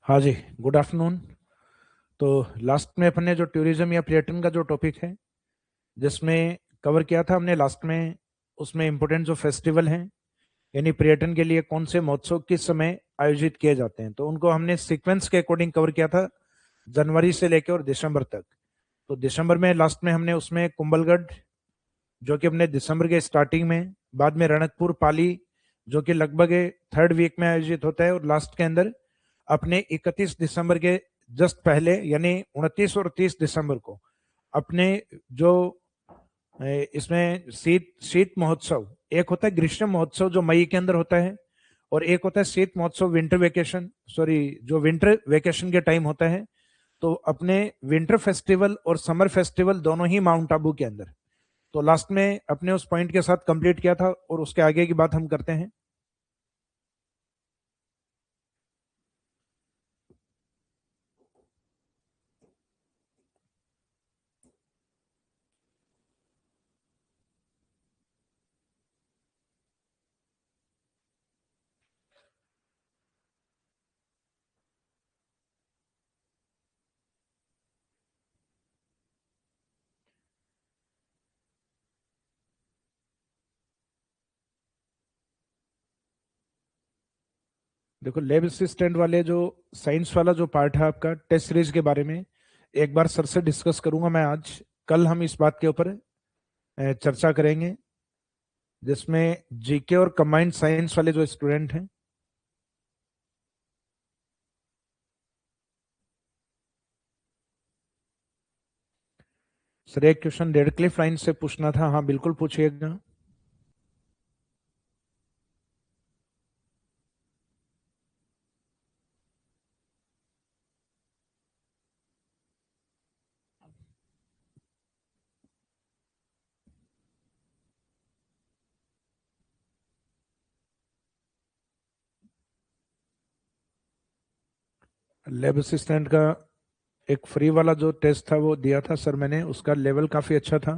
हाँ जी, good afternoon. तो last में अपन ने जो टूरिज्म या पर्यटन का जो टॉपिक है, जिसमें कवर किया था हमने लास्ट में, उसमें इम्पोर्टेंट जो फेस्टिवल हैं, यानी पर्यटन के लिए कौन से महोत्सव किस समय आयोजित किए जाते हैं, तो उनको हमने सीक्वेंस के अकॉर्डिंग कवर किया था, जनवरी से लेकर और दिसंबर तक। तो दिसंबर में लास्ट में हमने उसमें कुंभलगढ़, जो कि हमने दिसंबर के स्टार्टिंग में, बाद में रणकपुर पाली, जो कि लगभग थर्ड वीक में आयोजित होता है, और लास्ट के अंदर अपने 31 दिसंबर के जस्ट पहले, यानी 29 और 30 दिसंबर को अपने जो इसमें शीत शीत महोत्सव, एक होता है ग्रीष्म महोत्सव जो मई के अंदर होता है, और एक होता है शीत महोत्सव विंटर वेकेशन, सॉरी, जो विंटर वेकेशन के टाइम होता है। तो अपने विंटर फेस्टिवल और समर फेस्टिवल दोनों ही माउंट आबू के अंदर। तो लास्ट में अपने उस पॉइंट के साथ कंप्लीट किया था, और उसके आगे की बात हम करते हैं। देखो, लैब असिस्टेंट वाले जो साइंस वाला जो पार्ट है आपका टेस्ट सीरीज के बारे में, एक बार सर से डिस्कस करूंगा मैं आज। कल हम इस बात के ऊपर चर्चा करेंगे, जिसमें जीके और कंबाइंड साइंस वाले जो स्टूडेंट हैं। सर, एक क्वेश्चन रेड क्लिफ लाइन से पूछना था। हाँ, बिल्कुल पूछिएगा। लैब असिस्टेंट का एक फ्री वाला जो टेस्ट था वो दिया था सर मैंने, उसका लेवल काफी अच्छा था।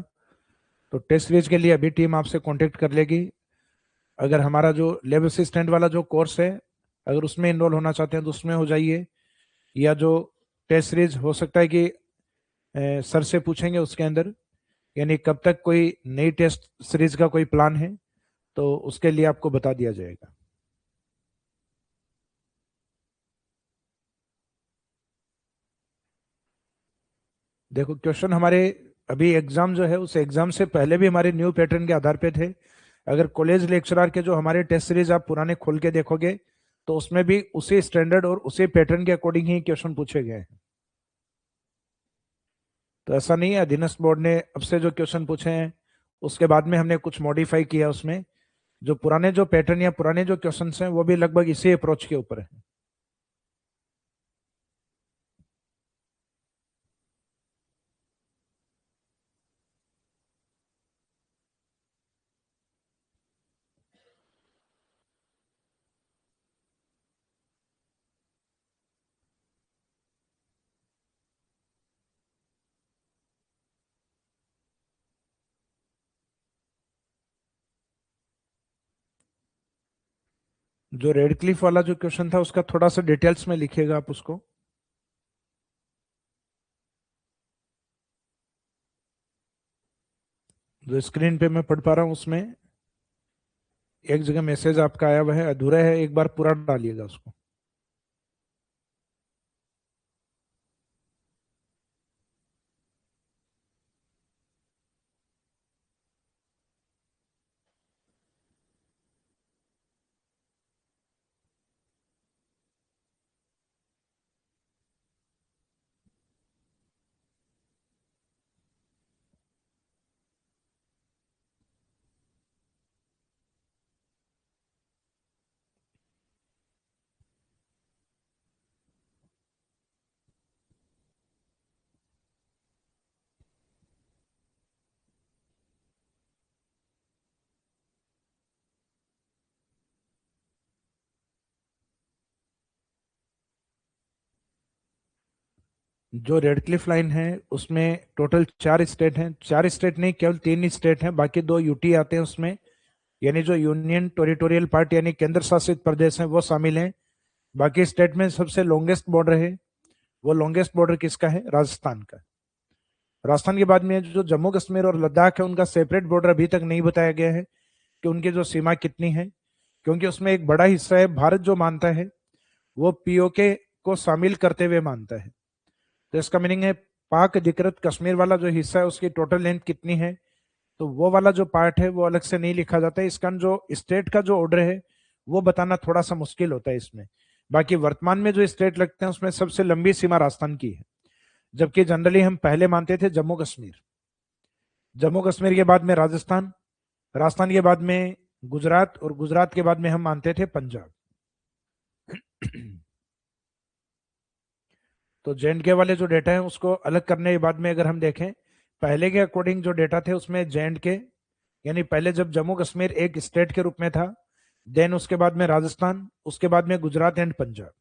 तो टेस्ट सीरीज के लिए अभी टीम आपसे कांटेक्ट कर लेगी। अगर हमारा जो लैब असिस्टेंट वाला जो कोर्स है, अगर उसमें इनरोल होना चाहते हैं तो उसमें हो जाइए, या जो टेस्ट सीरीज हो सकता है कि सर से पूछेंगे उसके अंदर, यानी कब तक कोई नई टेस्ट सीरीज का कोई प्लान है, तो उसके लिए आपको बता दिया जाएगा। देखो, क्वेश्चन हमारे अभी एग्जाम जो है, उस एग्जाम से पहले भी हमारे न्यू पैटर्न के आधार पे थे। अगर कॉलेज लेक्चरर के जो हमारे टेस्ट सीरीज आप पुराने खोल के देखोगे, तो उसमें भी उसी स्टैंडर्ड और उसी पैटर्न के अकॉर्डिंग ही क्वेश्चन पूछे गए हैं। तो ऐसा नहीं है अधीनस्थ बोर्ड ने अब से जो क्वेश्चन पूछे हैं उसके बाद में हमने कुछ मॉडिफाई किया उसमें। जो पुराने जो पैटर्न या पुराने जो क्वेश्चन हैं वो भी लगभग इसी अप्रोच के ऊपर है। जो रेड क्लिफ वाला जो क्वेश्चन था उसका थोड़ा सा डिटेल्स में लिखिएगा आप उसको। जो स्क्रीन पे मैं पढ़ पा रहा हूँ उसमें एक जगह मैसेज आपका आया हुआ है, अधूरा है, एक बार पूरा डालिएगा उसको। जो रेड क्लिफ लाइन है उसमें टोटल 4 स्टेट हैं, 4 स्टेट नहीं, केवल 3 स्टेट हैं, बाकी 2 यूटी आते हैं उसमें, यानी जो यूनियन टेरिटोरियल पार्ट यानी केंद्र शासित प्रदेश हैं वो शामिल हैं। बाकी स्टेट में सबसे लॉन्गेस्ट बॉर्डर है, वो लॉन्गेस्ट बॉर्डर किसका है? राजस्थान का। राजस्थान के बाद में जो जम्मू कश्मीर और लद्दाख है, उनका सेपरेट बॉर्डर अभी तक नहीं बताया गया है कि उनकी जो सीमा कितनी है, क्योंकि उसमें एक बड़ा हिस्सा है भारत जो मानता है वो पीओके को शामिल करते हुए मानता है। तो इसका मीनिंग है पाक अधिकृत कश्मीर वाला जो हिस्सा है उसकी टोटल लेंथ कितनी है, तो वो वाला जो पार्ट है वो अलग से नहीं लिखा जाता है। इसका जो स्टेट का जो ऑर्डर है वो बताना थोड़ा सा मुश्किल होता है इसमें। बाकी वर्तमान में जो स्टेट लगते हैं उसमें सबसे लंबी सीमा राजस्थान की है, जबकि जनरली हम पहले मानते थे जम्मू कश्मीर। जम्मू कश्मीर के बाद में राजस्थान, राजस्थान के बाद में गुजरात, और गुजरात के बाद में हम मानते थे पंजाब। तो जे वाले जो डेटा है उसको अलग करने के बाद में अगर हम देखें, पहले के अकॉर्डिंग जो डेटा थे उसमें जे यानी पहले जब जम्मू कश्मीर एक स्टेट के रूप में था, देन उसके बाद में राजस्थान, उसके बाद में गुजरात एंड पंजाब।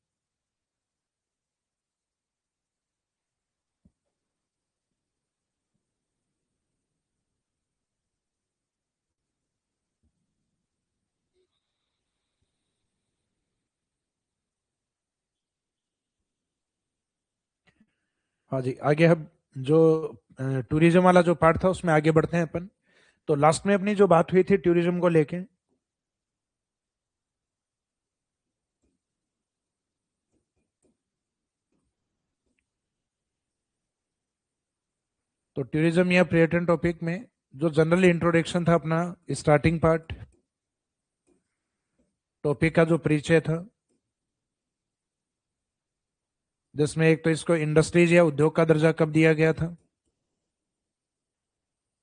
हाँ जी, आगे हम जो टूरिज्म वाला जो पार्ट था उसमें आगे बढ़ते हैं अपन। तो लास्ट में अपनी जो बात हुई थी टूरिज्म को लेके, तो टूरिज्म या पर्यटन टॉपिक में जो जनरल इंट्रोडक्शन था अपना, स्टार्टिंग पार्ट, टॉपिक का जो परिचय था, जिसमें एक तो इसको इंडस्ट्रीज या उद्योग का दर्जा कब दिया गया था?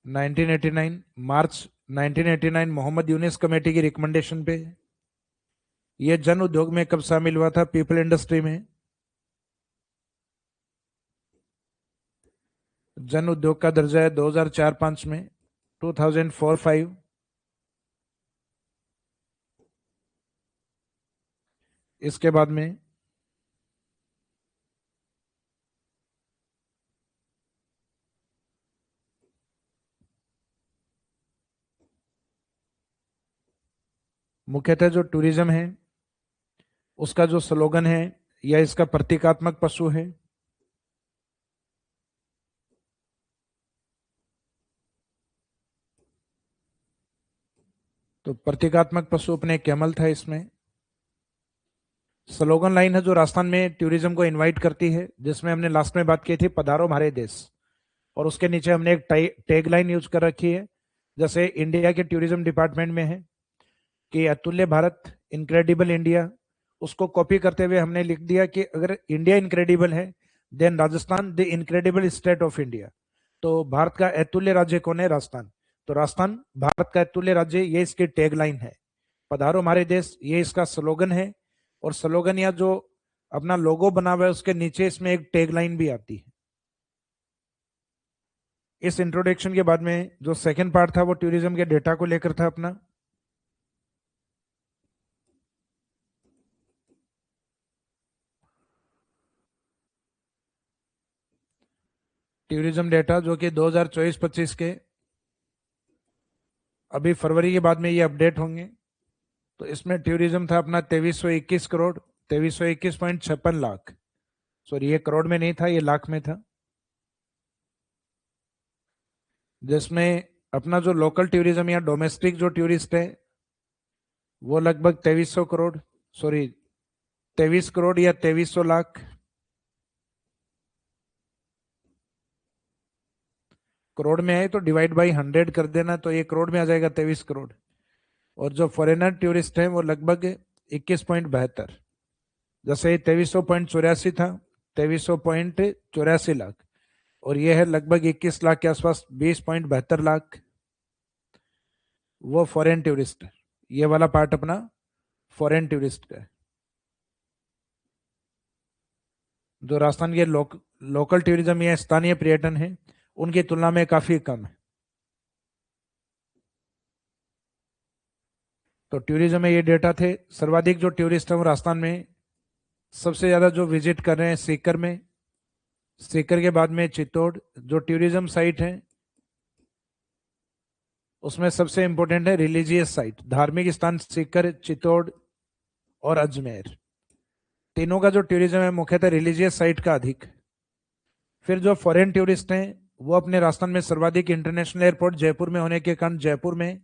1989, मार्च 1989 मोहम्मद यूनिस कमेटी की रिकमेंडेशन पे। ये जन उद्योग में कब शामिल हुआ था? पीपल इंडस्ट्री में। जन उद्योग का दर्जा है 2004-5 में, 2004-5। इसके बाद में मुख्यतः जो टूरिज्म है उसका जो स्लोगन है या इसका प्रतीकात्मक पशु है, तो प्रतीकात्मक पशु अपने कैमल था इसमें। स्लोगन लाइन है जो राजस्थान में टूरिज्म को इनवाइट करती है, जिसमें हमने लास्ट में बात की थी पधारो हमारे देश, और उसके नीचे हमने एक टैग लाइन यूज कर रखी है, जैसे इंडिया के टूरिज्म डिपार्टमेंट में है कि अतुल्य भारत, इनक्रेडिबल इंडिया। उसको कॉपी करते हुए हमने लिख दिया कि अगर इंडिया इनक्रेडिबल है, then Rajasthan the incredible state of India. तो भारत का अतुल्य राज्य कौन है? राजस्थान। तो राजस्थान भारत का अतुल्य राज्य, ये इसकी टैग लाइन है। पधारो हमारे देश, ये इसका स्लोगन है। और स्लोगन या जो अपना लोगो बना हुआ है उसके नीचे इसमें एक टैग लाइन भी आती है। इस इंट्रोडक्शन के बाद में जो सेकंड पार्ट था वो टूरिज्म के डेटा को लेकर था अपना। टूरिज्म डेटा जो कि 2024-25 के अभी फरवरी के बाद में ये अपडेट होंगे। तो इसमें टूरिज्म था अपना 2321 करोड़, 2321.56 लाख। सॉरी, ये करोड़ में नहीं था, ये लाख में था। जिसमें अपना जो लोकल टूरिज्म या डोमेस्टिक जो टूरिस्ट है वो लगभग 2300 करोड़, सॉरी 23 करोड़ या 2300 लाख। करोड़ में है तो डिवाइड बाई 100 कर देना, तो ये करोड़ में आ जाएगा 23 करोड़। और जो फॉरेनर टूरिस्ट हैं वो लगभग 21.72, जैसे 2300.84 था, 2300.84 लाख, और ये है लगभग 21 लाख के आसपास, 20.72 लाख वो फॉरेन टूरिस्ट है। ये वाला पार्ट अपना फॉरेन टूरिस्ट का है। जो राजस्थान के लोकल टूरिज्म या स्थानीय पर्यटन है उनकी तुलना में काफी कम है। तो टूरिज्म में ये डेटा थे। सर्वाधिक जो टूरिस्ट है वो राजस्थान में सबसे ज्यादा जो विजिट कर रहे हैं सीकर में, सीकर के बाद में चित्तौड़ जो टूरिज्म साइट है उसमें सबसे इंपॉर्टेंट है रिलीजियस साइट, धार्मिक स्थान सीकर, चित्तौड़ और अजमेर। तीनों का जो टूरिज्म है मुख्यतः रिलीजियस साइट का अधिक। फिर जो फॉरेन टूरिस्ट हैं वो अपने राजस्थान में सर्वाधिक इंटरनेशनल एयरपोर्ट जयपुर में होने के कारण जयपुर में।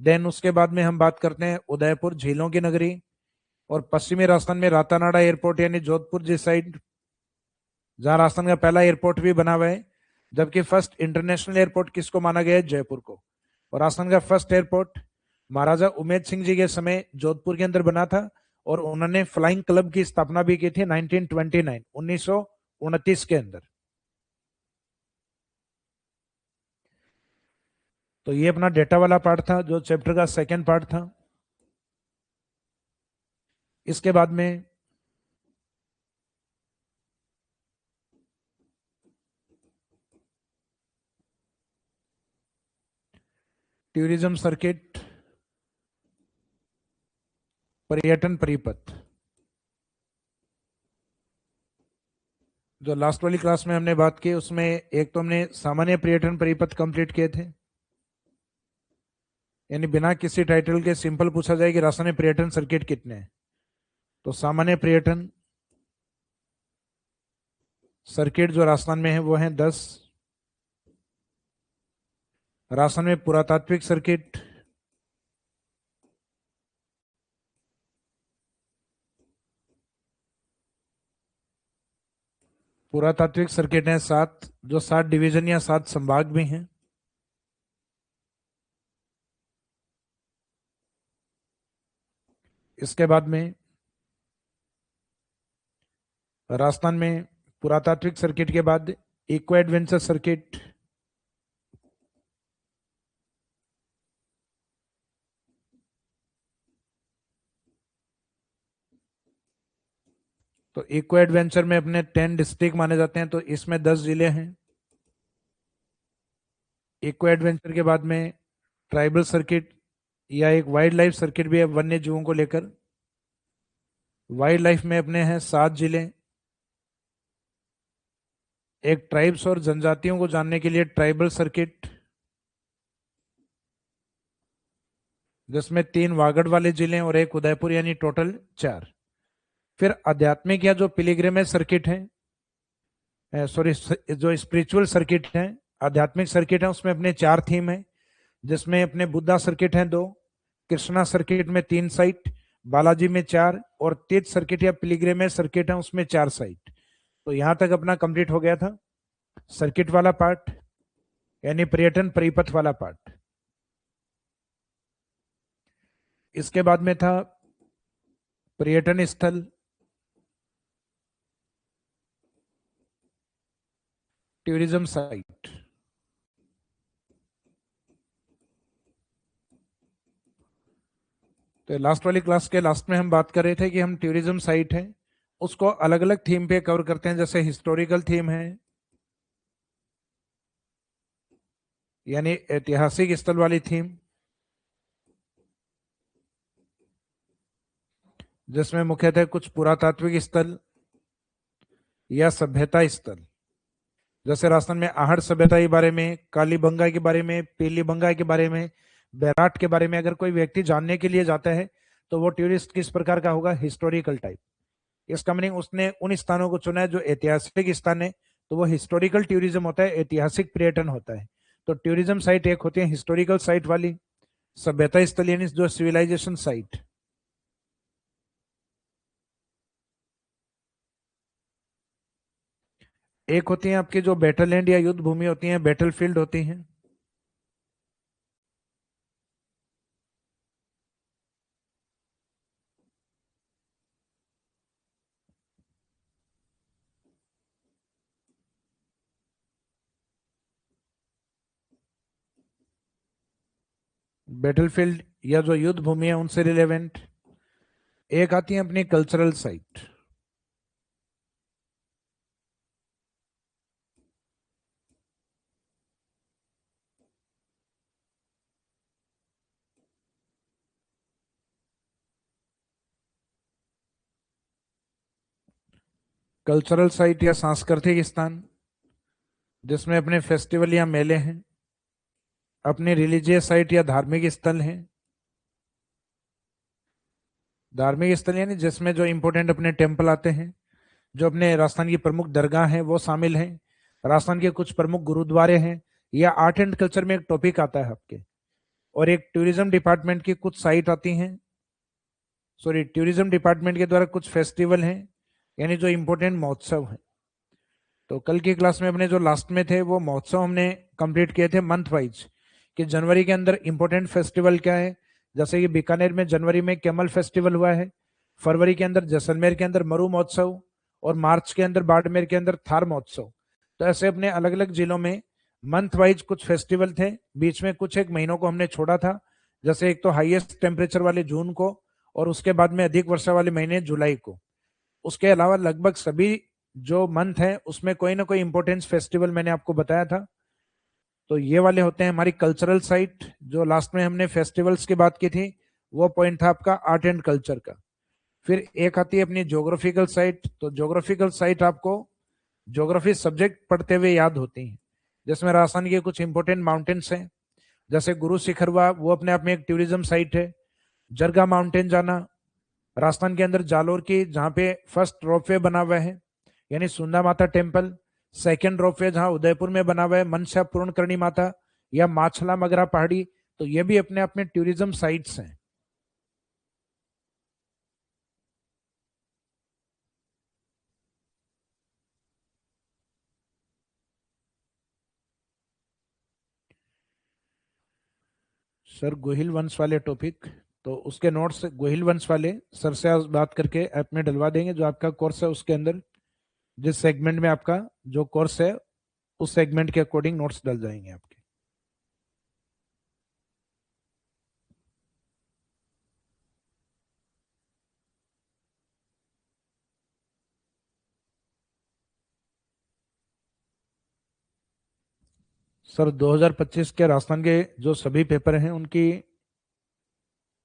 देन उसके बाद में हम बात करते हैं उदयपुर, झीलों की नगरी। और पश्चिमी राजस्थान में रातानाडा एयरपोर्ट यानी जोधपुर जिस साइड, जहां राजस्थान का पहला एयरपोर्ट भी बना हुआ है। जबकि फर्स्ट इंटरनेशनल एयरपोर्ट किसको माना गया है? जयपुर को। और राजस्थान का फर्स्ट एयरपोर्ट महाराजा उमेद सिंह जी के समय जोधपुर के अंदर बना था। और उन्होंने फ्लाइंग क्लब की स्थापना भी की थी 1929 1929 के अंदर। तो ये अपना डेटा वाला पार्ट था जो चैप्टर का सेकंड पार्ट था। इसके बाद में टूरिज्म सर्किट, पर्यटन परिपथ। जो लास्ट वाली क्लास में हमने बात की उसमें एक तो हमने सामान्य पर्यटन परिपथ कंप्लीट किए थे, यानी बिना किसी टाइटल के सिंपल पूछा जाए कि राजस्थान में पर्यटन सर्किट कितने हैं। तो सामान्य पर्यटन सर्किट जो राजस्थान में है वो है 10। राजस्थान में पुरातात्विक सर्किट, पुरातात्विक सर्किट है 7, जो 7 डिवीजन या 7 संभाग भी हैं। इसके बाद में राजस्थान में पुरातात्विक सर्किट के बाद इको एडवेंचर सर्किट, तो इको एडवेंचर में अपने 10 डिस्ट्रिक्ट माने जाते हैं, तो इसमें 10 जिले हैं। इको एडवेंचर के बाद में ट्राइबल सर्किट या एक वाइल्ड लाइफ सर्किट भी है वन्य जीवों को लेकर। वाइल्ड लाइफ में अपने हैं 7 जिले। एक ट्राइब्स और जनजातियों को जानने के लिए ट्राइबल सर्किट, जिसमें 3 वागड़ वाले जिले और एक उदयपुर, यानी टोटल 4। फिर आध्यात्मिक या जो पिलिग्रिमेज सर्किट है, सॉरी जो स्पिरिचुअल सर्किट है, आध्यात्मिक सर्किट है, उसमें अपने 4 थीम है। जिसमें अपने बुद्धा सर्किट है 2, कृष्णा सर्किट में 3 साइट, बालाजी में 4, और तीर्थ सर्किट या पिलिग्रिमेज सर्किट है उसमें 4 साइट। तो यहां तक अपना कंप्लीट हो गया था सर्किट वाला पार्ट, यानी पर्यटन परिपथ वाला पार्ट। इसके बाद में था पर्यटन स्थल, टूरिज्म साइट। तो लास्ट वाली क्लास के लास्ट में हम बात कर रहे थे कि हम टूरिज्म साइट है उसको अलग अलग थीम पे कवर करते हैं। जैसे हिस्टोरिकल थीम है, यानी ऐतिहासिक स्थल वाली थीम, जिसमें मुख्यतः कुछ पुरातात्विक स्थल या सभ्यता स्थल। जैसे राजस्थान में आहड़ सभ्यता के बारे में, कालीबंगा के बारे में, पीलीबंगा के बारे में, बैराट के बारे में अगर कोई व्यक्ति जानने के लिए जाता है तो वो टूरिस्ट किस प्रकार का होगा? Historical type. इसका मीनिंग उसने उन स्थानों को चुना है जो ऐतिहासिक स्थान है, तो वो हिस्टोरिकल टूरिज्म होता है, ऐतिहासिक पर्यटन होता है। तो टूरिज्म साइट एक होती है हिस्टोरिकल साइट वाली, सभ्यता स्थल यानी जो सिविलाइजेशन साइट। एक होती है आपकी जो बैटल लैंड या युद्ध भूमि होती है, बैटल फील्ड होती है। बैटलफील्ड या जो युद्ध भूमि है उनसे रिलेवेंट। एक आती है अपनी कल्चरल साइट। कल्चरल साइट या सांस्कृतिक स्थान, जिसमें अपने फेस्टिवल या मेले हैं, अपने रिलीजियस साइट या धार्मिक स्थल हैं। धार्मिक स्थल यानी जिसमें जो इम्पोर्टेंट अपने टेम्पल आते हैं, जो अपने राजस्थान की प्रमुख दरगाह हैं वो शामिल हैं, राजस्थान के कुछ प्रमुख गुरुद्वारे हैं, या आर्ट एंड कल्चर में एक टॉपिक आता है आपके, और एक टूरिज्म डिपार्टमेंट की कुछ साइट आती हैं, सॉरी टूरिज्म डिपार्टमेंट के द्वारा कुछ फेस्टिवल हैं, यानी जो इम्पोर्टेंट महोत्सव हैं। तो कल की क्लास में अपने जो लास्ट में थे वो महोत्सव हमने कंप्लीट किए थे मंथ वाइज, कि जनवरी के अंदर इंपॉर्टेंट फेस्टिवल क्या है। जैसे कि बीकानेर में जनवरी में कैमल फेस्टिवल हुआ है, फरवरी के अंदर जैसलमेर के अंदर मरु महोत्सव, और मार्च के अंदर बाड़मेर के अंदर थार महोत्सव। तो ऐसे अपने अलग अलग जिलों में मंथ वाइज कुछ फेस्टिवल थे, बीच में कुछ एक महीनों को हमने छोड़ा था। जैसे एक तो हाईएस्ट टेम्परेचर वाले जून को, और उसके बाद में अधिक वर्षा वाले महीने जुलाई को। उसके अलावा लगभग सभी जो मंथ है उसमें कोई ना कोई इंपॉर्टेंस फेस्टिवल मैंने आपको बताया था। तो ये वाले होते हैं हमारी कल्चरल साइट। जो लास्ट में हमने फेस्टिवल्स की बात की थी वो पॉइंट था आपका आर्ट एंड कल्चर का। फिर एक आती है अपनी ज्योग्राफिकल साइट। तो ज्योग्राफिकल साइट आपको ज्योग्राफी सब्जेक्ट पढ़ते हुए याद होती है, जिसमें राजस्थान के कुछ इंपॉर्टेंट माउंटेन्स हैं। जैसे गुरु शिखर हुआ, वो अपने आप में एक टूरिज्म साइट है। जरगा माउंटेन जाना, राजस्थान के अंदर जालोर की जहाँ पे फर्स्ट रोपवे बना हुआ है, यानी सुंदा माता टेम्पल। सेकेंड रोपवे जहाँ उदयपुर में बना हुआ है, मनसा पूर्ण करणी माता या माछला मगरा पहाड़ी। तो ये भी अपने आप में टूरिज्म साइट्स हैं। सर गोहिल वंश वाले टॉपिक, तो उसके नोट्स गोहिल वंश वाले सर से आज बात करके ऐप में डलवा देंगे। जो आपका कोर्स है उसके अंदर जिस सेगमेंट में आपका जो कोर्स है उस सेगमेंट के अकॉर्डिंग नोट्स डल जाएंगे आपके। सर 2025 के राजस्थान के जो सभी पेपर हैं उनकी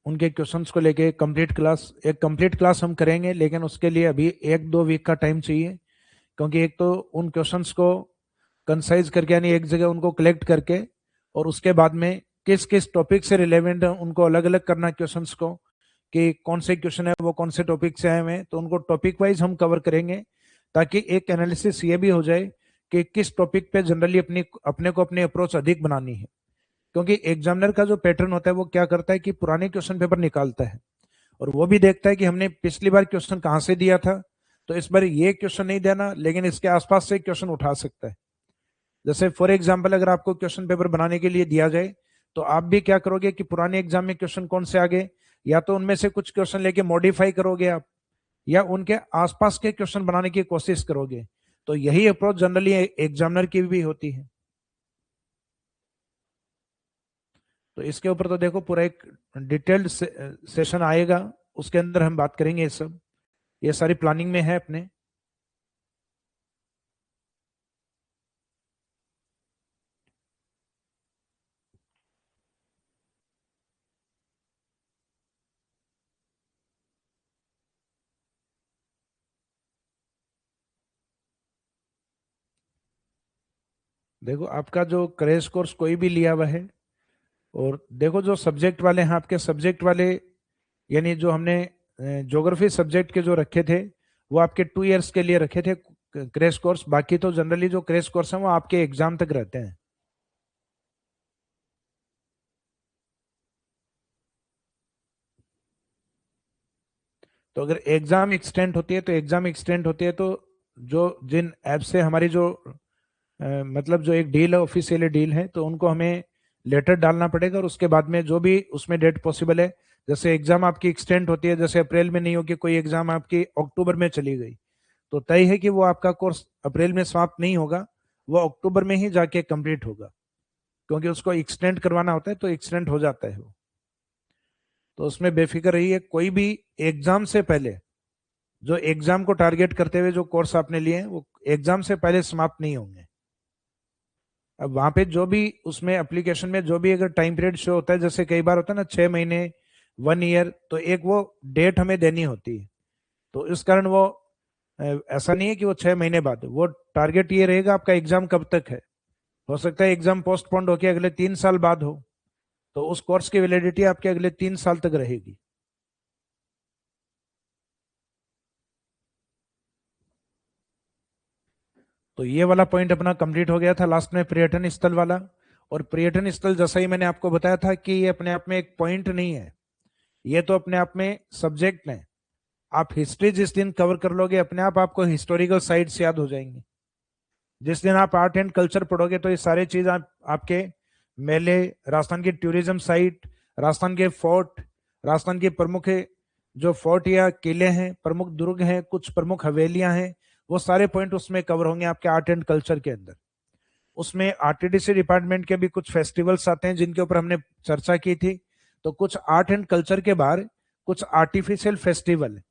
उनके क्वेश्चंस को लेके कंप्लीट क्लास हम करेंगे, लेकिन उसके लिए अभी 1-2 वीक का टाइम चाहिए। क्योंकि एक तो उन क्वेश्चंस को कंसाइज करके यानी एक जगह उनको कलेक्ट करके, और उसके बाद में किस किस टॉपिक से रिलेवेंट है उनको अलग अलग करना क्वेश्चंस को, कि कौन से क्वेश्चन है वो कौन से टॉपिक से आए हुए हैं। तो उनको टॉपिक वाइज हम कवर करेंगे, ताकि एक एनालिसिस ये भी हो जाए कि किस टॉपिक पे जनरली अपने को अपनी अप्रोच अधिक बनानी है। क्योंकि एग्जामिनर का जो पैटर्न होता है वो क्या करता है कि पुराने क्वेश्चन पेपर निकालता है, और वो भी देखता है कि हमने पिछली बार क्वेश्चन कहाँ से दिया था, तो इस बार ये क्वेश्चन नहीं देना, लेकिन इसके आसपास से क्वेश्चन उठा सकता है। जैसे फॉर एग्जाम्पल अगर आपको क्वेश्चन पेपर बनाने के लिए दिया जाए, तो आप भी क्या करोगे कि पुराने एग्जाम में क्वेश्चन कौन से आ गए, या तो उनमें से कुछ क्वेश्चन लेके मॉडिफाई करोगे आप, या उनके आसपास के क्वेश्चन बनाने की कोशिश करोगे। तो यही अप्रोच जनरली एग्जामिनर की भी होती है। तो इसके ऊपर तो देखो पूरा एक डिटेल्ड सेशन आएगा, उसके अंदर हम बात करेंगे ये सब। ये सारी प्लानिंग में है अपने। देखो आपका जो क्रैश कोर्स कोई भी लिया हुआ है, और देखो जो सब्जेक्ट वाले हैं आपके सब्जेक्ट वाले, यानी जो हमने ज्योग्राफी सब्जेक्ट के जो रखे थे वो आपके 2 इयर्स के लिए रखे थे क्रैश कोर्स। बाकी तो जनरली जो क्रैश कोर्स हैं वो आपके एग्जाम तक रहते हैं। तो अगर एग्जाम एक्सटेंड होती है तो एग्जाम एक्सटेंड होती है, तो जो जिन ऐप से हमारी जो मतलब जो एक डील है, ऑफिशियल डील है, तो उनको हमें लेटर डालना पड़ेगा, और उसके बाद में जो भी उसमें डेट पॉसिबल है, जैसे एग्जाम आपकी एक्सटेंड होती है, जैसे अप्रैल में नहीं होगी, कोई एग्जाम आपकी अक्टूबर में चली गई, तो तय है कि वो आपका कोर्स अप्रैल में समाप्त नहीं होगा, वो अक्टूबर में ही जाके कंप्लीट होगा। क्योंकि उसको एक्सटेंड करवाना होता है तो एक्सटेंड हो जाता है वो। तो उसमें बेफिक्र रहिए, कोई भी एग्जाम से पहले, जो एग्जाम को टारगेट करते हुए जो कोर्स आपने लिए हैं वो एग्जाम से पहले समाप्त नहीं होंगे। अब वहां पे जो भी उसमें एप्लीकेशन में जो भी अगर टाइम पीरियड शो होता है, जैसे कई बार होता है ना 6 महीने, 1 ईयर, तो एक वो डेट हमें देनी होती है। तो इस कारण वो ऐसा नहीं है कि वो 6 महीने बाद, वो टारगेट ये रहेगा आपका एग्जाम कब तक है। हो सकता है एग्जाम पोस्टपोन्ड होकर अगले 3 साल बाद हो, तो उस कोर्स की वैलिडिटी आपके अगले 3 साल तक रहेगी। तो ये वाला पॉइंट अपना कंप्लीट हो गया था लास्ट में, पर्यटन स्थल वाला। और पर्यटन स्थल जैसा ही मैंने आपको बताया था कि ये अपने आप में एक पॉइंट नहीं है, ये तो अपने आप में सब्जेक्ट है। आप हिस्ट्री जिस दिन कवर कर लोगे अपने आप आपको हिस्टोरिकल साइट्स याद हो जाएंगे। जिस दिन आप आर्ट एंड कल्चर पढ़ोगे तो ये सारी चीज आपके मेले, राजस्थान की टूरिज्म साइट, राजस्थान के फोर्ट, राजस्थान के प्रमुख जो फोर्ट या किले हैं, प्रमुख दुर्ग हैं, कुछ प्रमुख हवेलियां हैं, वो सारे पॉइंट उसमें कवर होंगे आपके आर्ट एंड कल्चर के अंदर। उसमें आरटीडीसी डिपार्टमेंट के भी कुछ फेस्टिवल्स आते हैं जिनके ऊपर हमने चर्चा की थी। तो कुछ आर्ट एंड कल्चर के बाहर कुछ आर्टिफिशियल फेस्टिवल,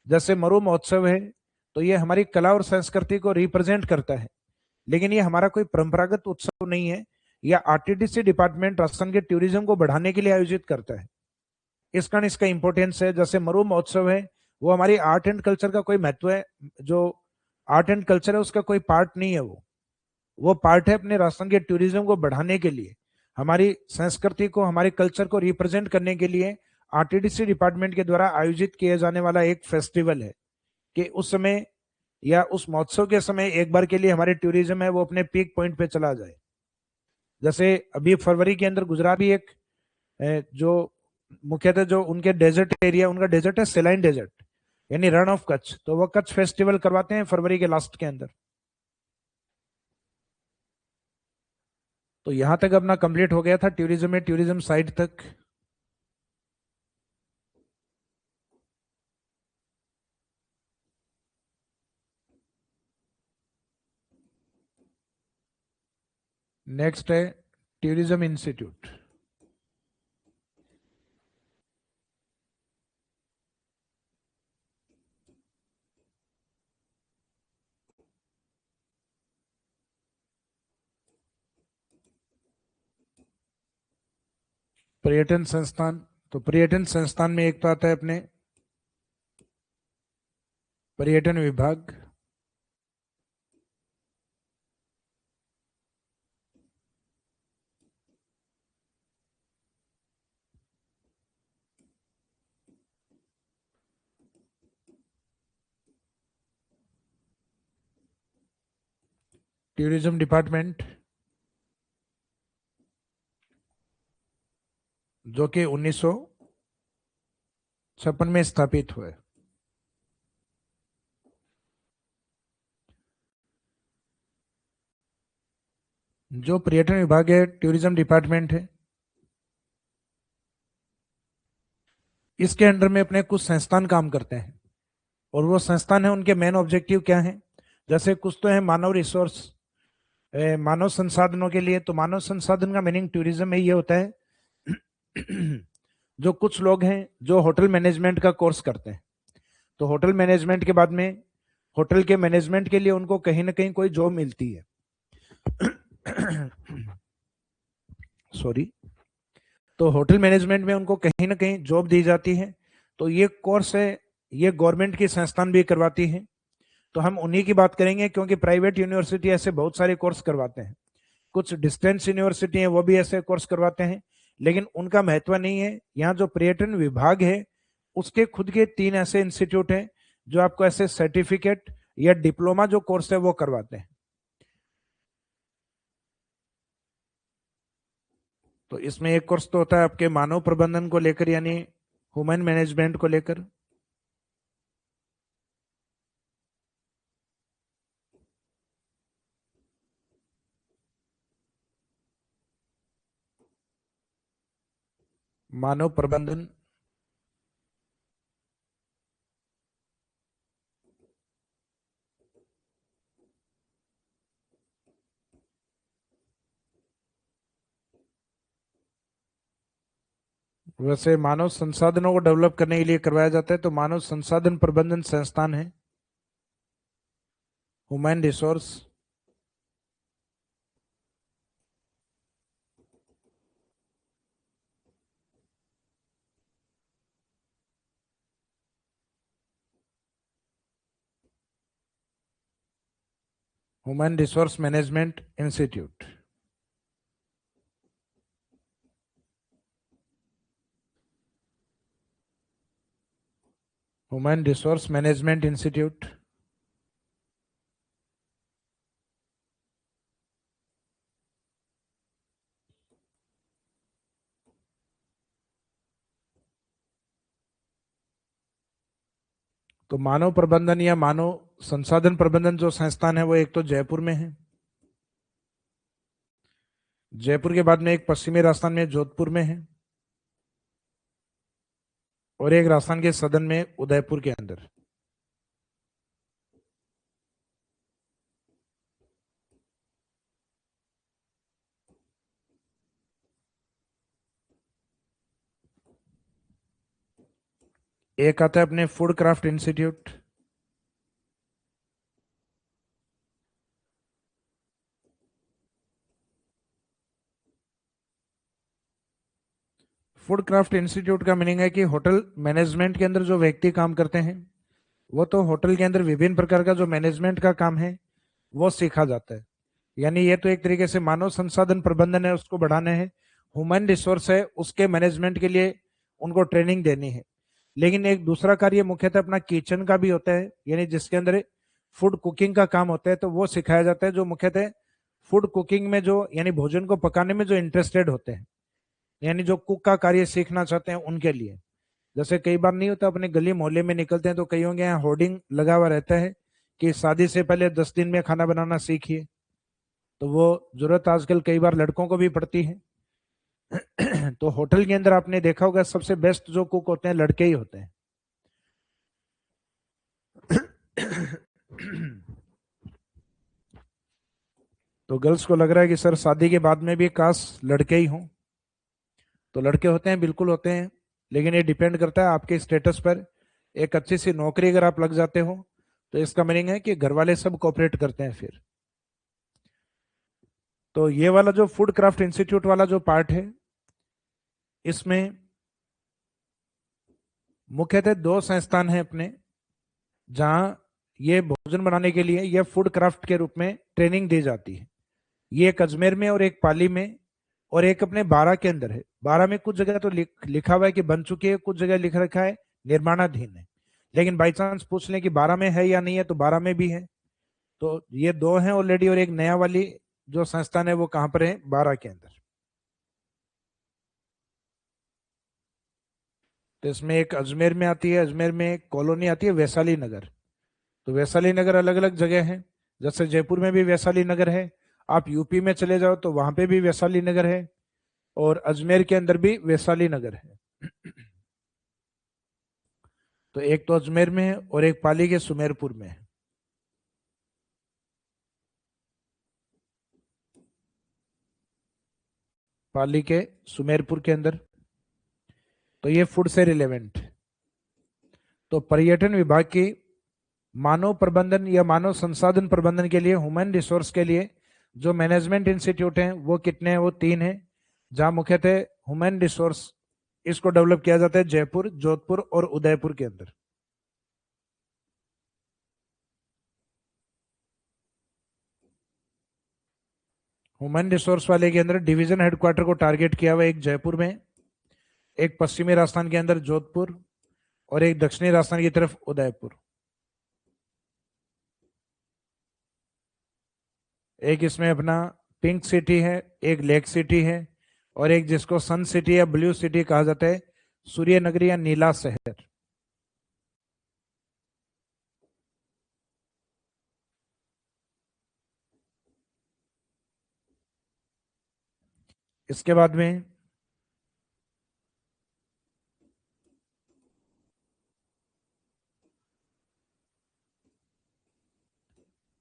जैसे मरु महोत्सव है, तो ये हमारी कला और संस्कृति को रिप्रेजेंट करता है, लेकिन ये हमारा कोई परंपरागत उत्सव नहीं है। यह आरटीडीसी डिपार्टमेंट राजस्थान के टूरिज्म को बढ़ाने के लिए आयोजित करता है, इस कारण इसका इंपॉर्टेंस है। जैसे मरु महोत्सव है, वो हमारी आर्ट एंड कल्चर का कोई महत्व है, जो आर्ट एंड कल्चर है उसका कोई पार्ट नहीं है, वो पार्ट है अपने राजस्थान के टूरिज्म को बढ़ाने के लिए, हमारी संस्कृति को, हमारे कल्चर को रिप्रेजेंट करने के लिए आरटीडीसी डिपार्टमेंट के द्वारा आयोजित किया जाने वाला एक फेस्टिवल है कि उस समय या उस महोत्सव के समय एक बार के लिए हमारे टूरिज्म है वो अपने पीक पॉइंट पे चला जाए। जैसे अभी फरवरी के अंदर गुजरात भी एक जो मुख्यतः जो उनके डेजर्ट एरिया, उनका डेजर्ट है सेलाइन डेजर्ट, यानी रण ऑफ कच्छ, तो वो कच्छ फेस्टिवल करवाते हैं फरवरी के लास्ट के अंदर। तो यहां तक अपना कंप्लीट हो गया था टूरिज्म में, टूरिज्म साइट तक। नेक्स्ट है टूरिज्म इंस्टीट्यूट। पर्यटन संस्थान, तो पर्यटन संस्थान में एक तो आता है अपने पर्यटन विभाग, टूरिज्म डिपार्टमेंट, जो कि 1956 में स्थापित हुआ है। जो पर्यटन विभाग है, टूरिज्म डिपार्टमेंट है, इसके अंडर में अपने कुछ संस्थान काम करते हैं, और वो संस्थान है उनके मेन ऑब्जेक्टिव क्या है। जैसे कुछ तो है मानव रिसोर्स, मानव संसाधनों के लिए, तो मानव संसाधन का मीनिंग टूरिज्म में ये होता है जो कुछ लोग हैं जो होटल मैनेजमेंट का कोर्स करते हैं, तो होटल मैनेजमेंट के बाद में होटल के मैनेजमेंट के लिए उनको कहीं ना कहीं कोई जॉब मिलती है सॉरी, तो होटल मैनेजमेंट में उनको कहीं ना कहीं जॉब दी जाती है। तो ये कोर्स है, ये गवर्नमेंट की संस्थान भी करवाती है, तो हम उन्हीं की बात करेंगे, क्योंकि प्राइवेट यूनिवर्सिटी ऐसे बहुत सारे कोर्स करवाते हैं, कुछ डिस्टेंस यूनिवर्सिटी है वो भी ऐसे कोर्स करवाते हैं, लेकिन उनका महत्व नहीं है। यहाँ जो पर्यटन विभाग है उसके खुद के 3 ऐसे इंस्टीट्यूट हैं जो आपको ऐसे सर्टिफिकेट या डिप्लोमा जो कोर्स है वो करवाते हैं। तो इसमें एक कोर्स तो होता है आपके मानव प्रबंधन को लेकर, यानी ह्यूमन मैनेजमेंट को लेकर, मानव प्रबंधन, वैसे मानव संसाधनों को डेवलप करने के लिए करवाया जाता है, तो मानव संसाधन प्रबंधन संस्थान है, human resource, human resource management institute. Human resource management institute तो मानव प्रबंधन या मानव संसाधन प्रबंधन जो संस्थान है वो एक तो जयपुर में है, जयपुर के बाद में एक पश्चिमी राजस्थान में जोधपुर में है, और एक राजस्थान के सदन में उदयपुर के अंदर। एक आता है अपने food craft institute, food craft institute का मीनिंग है कि होटल मैनेजमेंट के अंदर जो व्यक्ति काम करते हैं वो तो होटल के अंदर विभिन्न प्रकार का जो मैनेजमेंट का काम है वो सीखा जाता है। यानी ये तो एक तरीके से मानव संसाधन प्रबंधन है, उसको बढ़ाना है, ह्यूमन रिसोर्स है उसके मैनेजमेंट के लिए उनको ट्रेनिंग देनी है। लेकिन एक दूसरा कार्य मुख्यतः अपना किचन का भी होता है, यानी जिसके अंदर फूड कुकिंग का काम होता है, तो वो सिखाया जाता है जो मुख्यतः फूड कुकिंग में जो यानी भोजन को पकाने में जो इंटरेस्टेड होते हैं, यानी जो कुक का कार्य सीखना चाहते हैं उनके लिए। जैसे कई बार नहीं होता, अपने गली मोहल्ले में निकलते हैं तो कईयों के यहाँ होर्डिंग लगा हुआ रहता है कि शादी से पहले 10 दिन में खाना बनाना सीखिए, तो वो जरूरत आजकल कई बार लड़कों को भी पड़ती है। तो होटल के अंदर आपने देखा होगा सबसे बेस्ट जो कुक होते हैं लड़के ही होते हैं। तो गर्ल्स को लग रहा है कि सर शादी के बाद में भी काश लड़के ही हों, तो लड़के होते हैं, बिल्कुल होते हैं, लेकिन ये डिपेंड करता है आपके स्टेटस पर। एक अच्छी सी नौकरी अगर आप लग जाते हो तो इसका मीनिंग है कि घर वाले सब कोऑपरेट करते हैं फिर। तो ये वाला जो फूड क्राफ्ट इंस्टीट्यूट वाला जो पार्ट है, इसमें मुख्यतः 2 संस्थान हैं अपने जहां ये भोजन बनाने के लिए या फूड क्राफ्ट के रूप में ट्रेनिंग दी जाती है। ये एक अजमेर में और एक पाली में, और एक अपने बारा के अंदर है। बारा में कुछ जगह तो लिखा हुआ है कि बन चुकी है, कुछ जगह लिख रखा है निर्माणाधीन है, लेकिन बाई चांस पूछ लें कि बारा में है या नहीं है तो बारा में भी है। तो ये 2 हैं ऑलरेडी, और एक नया वाली जो संस्थान है वो कहां पर है, बारा के अंदर। तो इसमें एक अजमेर में आती है, अजमेर में एक कॉलोनी आती है वैशाली नगर। तो वैशाली नगर अलग अलग जगह है, जैसे जयपुर में भी वैशाली नगर है, आप यूपी में चले जाओ तो वहां पे भी वैशाली नगर है, और अजमेर के अंदर भी वैशाली नगर है। तो एक तो अजमेर में है और एक पाली के सुमेरपुर में है। पाली के सुमेरपुर के अंदर। तो ये फूड से रिलेवेंट। तो पर्यटन विभाग की मानव प्रबंधन या मानव संसाधन प्रबंधन के लिए, ह्यूमन रिसोर्स के लिए जो मैनेजमेंट इंस्टीट्यूट हैं वो कितने हैं, वो 3 हैं, जहां मुख्यतः ह्यूमन रिसोर्स इसको डेवलप किया जाता है जयपुर, जोधपुर और उदयपुर के अंदर। ह्यूमन रिसोर्स वाले के अंदर डिवीजन हेडक्वार्टर को टारगेट किया हुआ, एक जयपुर में, एक पश्चिमी राजस्थान के अंदर जोधपुर, और एक दक्षिणी राजस्थान की तरफ उदयपुर। एक इसमें अपना पिंक सिटी है, एक लेक सिटी है, और एक जिसको सन सिटी या ब्लू सिटी कहा जाता है, सूर्य नगरी या नीला शहर। इसके बाद में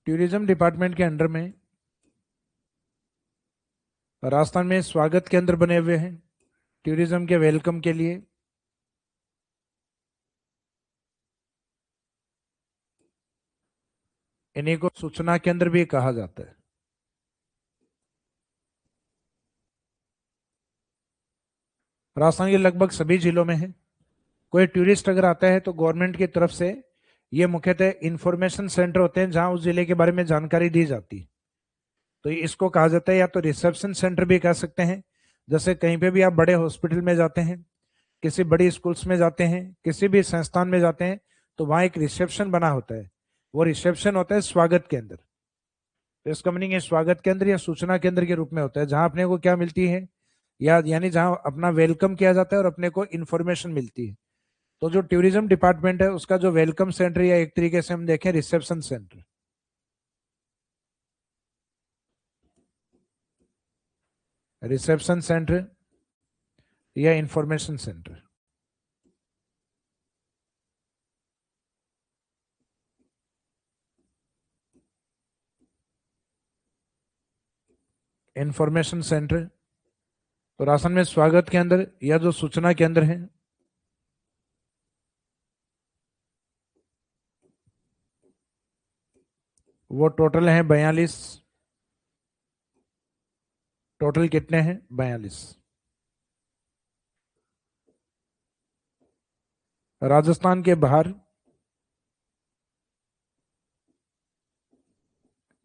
टूरिज्म डिपार्टमेंट के अंडर में राजस्थान में स्वागत केंद्र बने हुए हैं टूरिज्म के वेलकम के लिए। इन्हीं को सूचना केंद्र भी कहा जाता है। राजस्थान के लगभग सभी जिलों में है। कोई टूरिस्ट अगर आता है तो गवर्नमेंट की तरफ से ये मुख्यतः इंफॉर्मेशन सेंटर होते हैं जहां उस जिले के बारे में जानकारी दी जाती है। तो इसको कहा जाता है या तो रिसेप्शन सेंटर भी कह सकते हैं। जैसे कहीं पे भी आप बड़े हॉस्पिटल में जाते हैं, किसी बड़ी स्कूल्स में जाते हैं, किसी भी संस्थान में जाते हैं, तो वहां एक रिसेप्शन बना होता है, वो रिसेप्शन होता है स्वागत केंद्र। तो इसका मीनिंग है स्वागत केंद्र या सूचना केंद्र के रूप में होता है, जहां अपने को क्या मिलती है, या यानी जहां अपना वेलकम किया जाता है और अपने को इंफॉर्मेशन मिलती है। तो जो टूरिज्म डिपार्टमेंट है उसका जो वेलकम सेंटर या एक तरीके से हम देखें रिसेप्शन सेंटर, रिसेप्शन सेंटर या इंफॉर्मेशन सेंटर, इंफॉर्मेशन सेंटर, तो राशन में स्वागत के अंदर या जो सूचना के अंदर है, वो टोटल है 42। टोटल कितने हैं? 42। राजस्थान के बाहर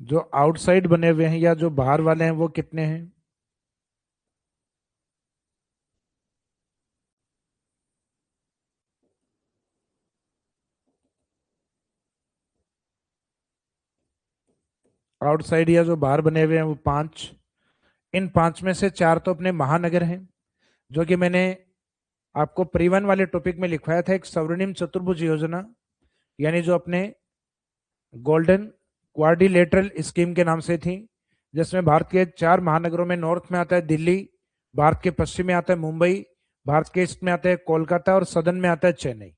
जो आउटसाइड बने हुए हैं या जो बाहर वाले हैं वो कितने हैं? आउटसाइड या जो बाहर बने हुए हैं वो 5। इन 5 में से 4 तो अपने महानगर हैं, जो कि मैंने आपको परिवहन वाले टॉपिक में लिखवाया था, एक स्वर्णिम चतुर्भुज योजना, यानी जो अपने गोल्डन क्वाड्रिलेटरल स्कीम के नाम से थी, जिसमें भारत के 4 महानगरों में नॉर्थ में आता है दिल्ली, भारत के पश्चिम में आता है मुंबई, भारत के ईस्ट में आता है कोलकाता और सदर्न में आता है चेन्नई।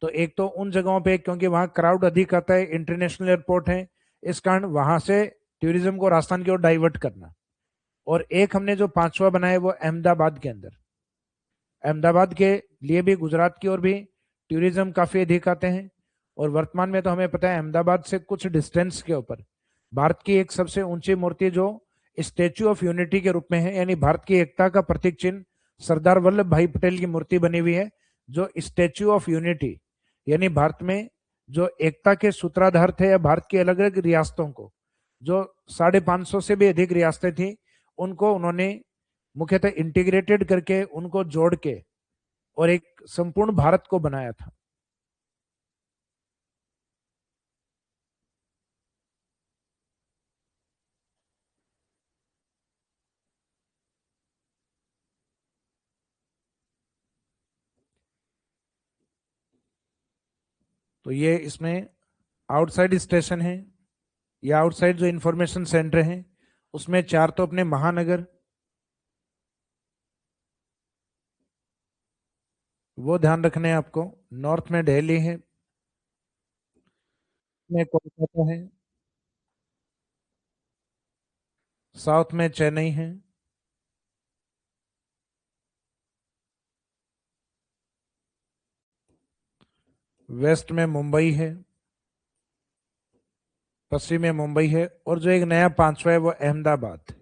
तो एक तो उन जगहों पे क्योंकि वहां क्राउड अधिक आता है, इंटरनेशनल एयरपोर्ट है, इस कारण वहां से टूरिज्म को राजस्थान की ओर डाइवर्ट करना। और एक हमने जो 5वां बनाया वो अहमदाबाद के अंदर, अहमदाबाद के लिए भी गुजरात की ओर भी टूरिज्म काफी अधिक आते हैं। और वर्तमान में तो हमें पता है अहमदाबाद से कुछ डिस्टेंस के ऊपर भारत की एक सबसे ऊंची मूर्ति जो स्टेच्यू ऑफ यूनिटी के रूप में है, यानी भारत की एकता का प्रतीक चिन्ह सरदार वल्लभ भाई पटेल की मूर्ति बनी हुई है, जो स्टेच्यू ऑफ यूनिटी, यानी भारत में जो एकता के सूत्राधार थे या भारत की अलग अलग रियासतों को, जो 550 से भी अधिक रियासतें थी, उनको उन्होंने मुख्यतः इंटीग्रेटेड करके उनको जोड़ के और एक संपूर्ण भारत को बनाया था। तो ये इसमें आउटसाइड स्टेशन है या आउटसाइड जो इंफॉर्मेशन सेंटर है, उसमें 4 तो अपने महानगर, वो ध्यान रखने हैं आपको। नॉर्थ में दिल्ली है, में कोलकाता है, साउथ में चेन्नई है, वेस्ट में मुंबई है, पश्चिम में मुंबई है, और जो एक नया 5वां है वो अहमदाबाद।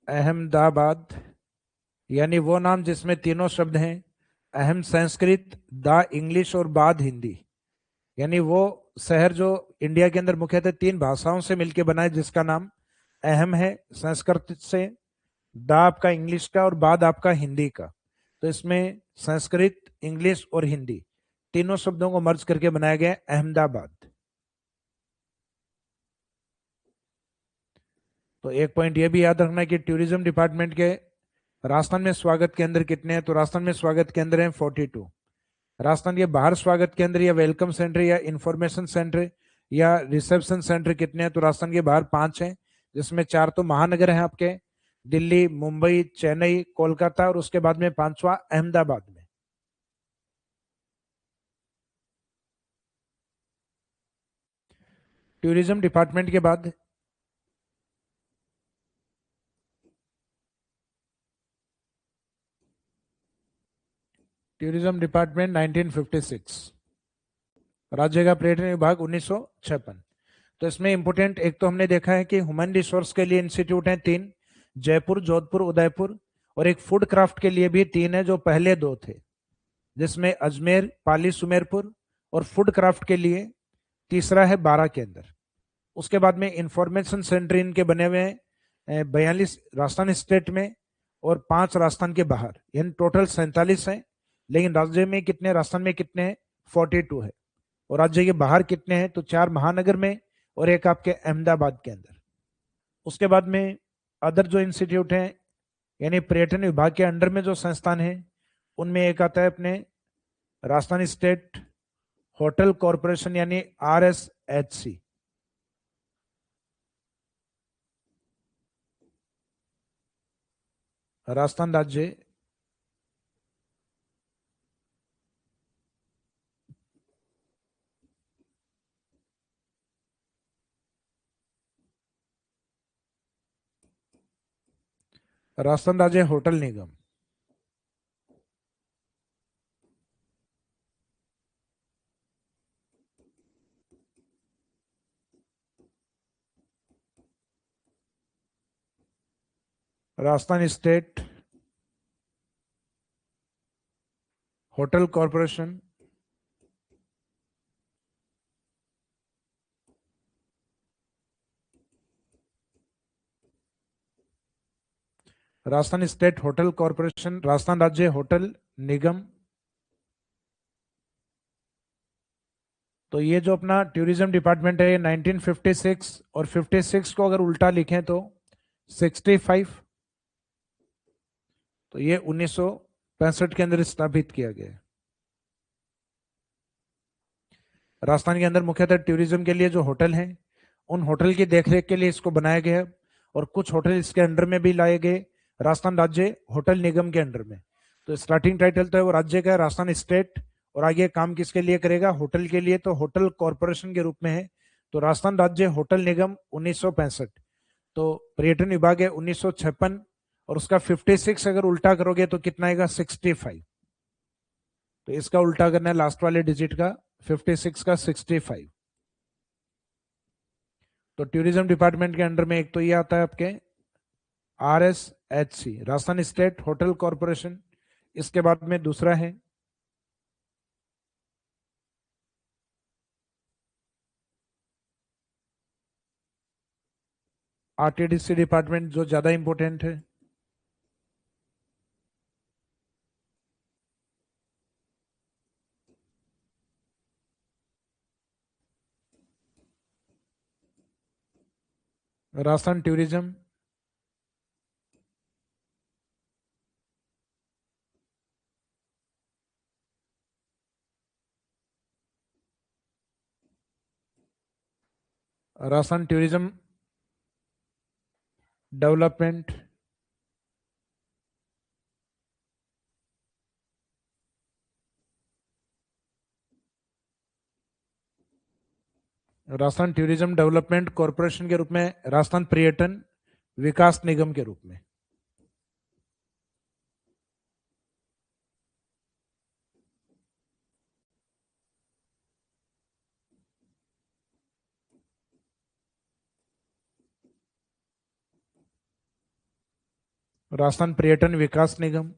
अहमदाबाद यानी वो नाम जिसमें तीनों शब्द हैं, अहम संस्कृत, दा इंग्लिश और बाद हिंदी, यानी वो शहर जो इंडिया के अंदर मुख्यतः 3 भाषाओं से मिलकर बना है, जिसका नाम अहम है संस्कृत से, दा आपका इंग्लिश का और बाद आपका हिंदी का। तो इसमें संस्कृत, इंग्लिश और हिंदी तीनों शब्दों को मर्ज करके बनाया गया अहमदाबाद। तो एक पॉइंट ये भी याद रखना कि टूरिज्म डिपार्टमेंट के राजस्थान में स्वागत केंद्र कितने हैं? तो राजस्थान में स्वागत केंद्र हैं 42। राजस्थान के बाहर स्वागत केंद्र या वेलकम सेंटर या इंफॉर्मेशन सेंटर या रिसेप्शन सेंटर कितने हैं? तो राजस्थान के बाहर 5 हैं, जिसमें 4 तो महानगर हैं आपके, दिल्ली, मुंबई, चेन्नई, कोलकाता, और उसके बाद में 5वां अहमदाबाद में। टूरिज्म डिपार्टमेंट के बाद टूरिज्म डिपार्टमेंट 1956, राज्य का पर्यटन विभाग 1956। तो इसमें इंपोर्टेंट एक तो हमने देखा है कि ह्यूमन रिसोर्स के लिए इंस्टीट्यूट हैं 3, जयपुर, जोधपुर, उदयपुर, और एक फूड क्राफ्ट के लिए भी 3 है, जो पहले 2 थे, जिसमें अजमेर, पाली, सुमेरपुर, और फूड क्राफ्ट के लिए तीसरा है 12 के अंदर। उसके बाद में इंफॉर्मेशन सेंटर इनके बने हुए हैं 42 राजस्थान स्टेट में और 5 राजस्थान के बाहर, यानी टोटल 47 है। लेकिन राज्य में कितने, राजस्थान में कितने हैं? 42 है। और राज्य के बाहर कितने हैं? तो 4 महानगर में और एक आपके अहमदाबाद के अंदर। उसके बाद में अदर जो इंस्टीट्यूट हैं, यानी पर्यटन विभाग के अंडर में जो संस्थान है, उनमें एक आता है अपने राजस्थान स्टेट होटल कॉरपोरेशन यानी RSHC। राजस्थान राज्य राजस्थान राज्य होटल निगम। Rajasthan state hotel corporation Rajasthan state hotel corporation Rajasthan राज्य होटल निगम। तो ये जो अपना टूरिज्म डिपार्टमेंट है ये 1956 और 56 को अगर उल्टा लिखें तो 65। तो ये 1965 के अंदर स्थापित किया गया है। राजस्थान के अंदर मुख्यतः टूरिज्म के लिए जो होटल हैं उन होटल की देखरेख के लिए इसको बनाया गया और कुछ होटल इसके अंडर में भी लाए गए राजस्थान राज्य होटल निगम के अंडर में। तो स्टार्टिंग टाइटल तो है वो राज्य का है राजस्थान स्टेट, और आगे काम किसके लिए करेगा, होटल के लिए, तो होटल कॉरपोरेशन के रूप में है। तो राजस्थान राज्य होटल निगम 1965। तो पर्यटन विभाग है 1956 और उसका 56 अगर उल्टा करोगे तो कितना आएगा 65। तो इसका उल्टा करना है लास्ट वाले डिजिट का 56 का 65। तो टूरिज्म डिपार्टमेंट के अंडर में एक तो ये आता है आपके RSHC Rajasthan state hotel corporation. इसके बाद में दूसरा है RTDC डिपार्टमेंट जो ज्यादा इंपॉर्टेंट है। Rajasthan tourism Rajasthan tourism development Rajasthan tourism development corporation के रूप में राजस्थान पर्यटन विकास निगम के रूप में। राजस्थान पर्यटन विकास निगम।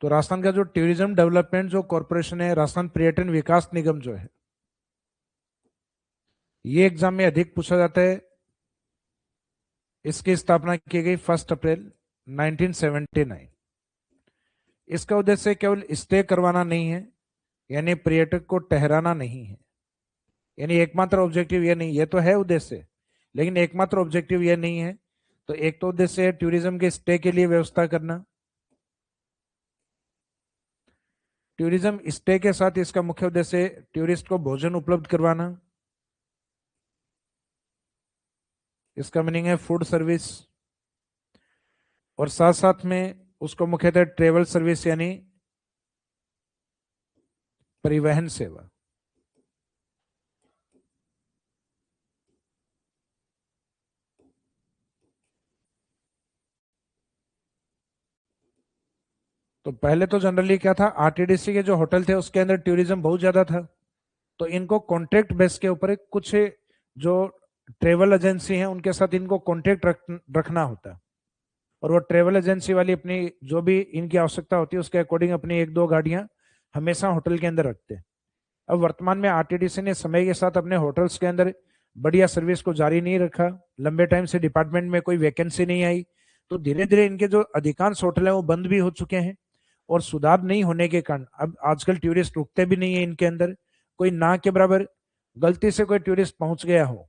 तो राजस्थान का जो टूरिज्म डेवलपमेंट जो कॉरपोरेशन है राजस्थान पर्यटन विकास निगम जो है ये एग्जाम में अधिक पूछा जाता है। इसकी स्थापना की गई 1 अप्रैल 1979। इसका उद्देश्य केवल स्टे करवाना नहीं है, यानी पर्यटक को ठहराना नहीं है, यानी एकमात्र ऑब्जेक्टिव ये नहीं, ये तो है उद्देश्य लेकिन एकमात्र ऑब्जेक्टिव ये नहीं है। तो एक तो उद्देश्य है टूरिज्म के स्टे के लिए व्यवस्था करना। टूरिज्म स्टे के साथ इसका मुख्य उद्देश्य टूरिस्ट को भोजन उपलब्ध करवाना। इसका मीनिंग है फूड सर्विस, और साथ साथ में उसको मुख्यतः ट्रेवल सर्विस यानी परिवहन सेवा। तो पहले तो जनरली क्या था, RTDC के जो होटल थे उसके अंदर टूरिज्म बहुत ज्यादा था, तो इनको कॉन्ट्रैक्ट बेस के ऊपर कुछ जो ट्रेवल एजेंसी हैं उनके साथ इनको कॉन्ट्रैक्ट रखना होता है, और वो ट्रेवल एजेंसी वाली अपनी जो भी इनकी आवश्यकता होती है उसके अकॉर्डिंग अपनी 1-2 गाड़ियां हमेशा होटल के अंदर रखते हैं। अब वर्तमान में RTDC ने समय के साथ अपने होटल्स के अंदर बढ़िया सर्विस को जारी नहीं रखा, लंबे टाइम से डिपार्टमेंट में कोई वैकेंसी नहीं आई, तो धीरे धीरे इनके जो अधिकांश होटल है वो बंद भी हो चुके हैं। और सुधार नहीं होने के कारण अब आजकल टूरिस्ट रुकते भी नहीं है इनके अंदर। कोई ना के बराबर गलती से कोई टूरिस्ट पहुंच गया हो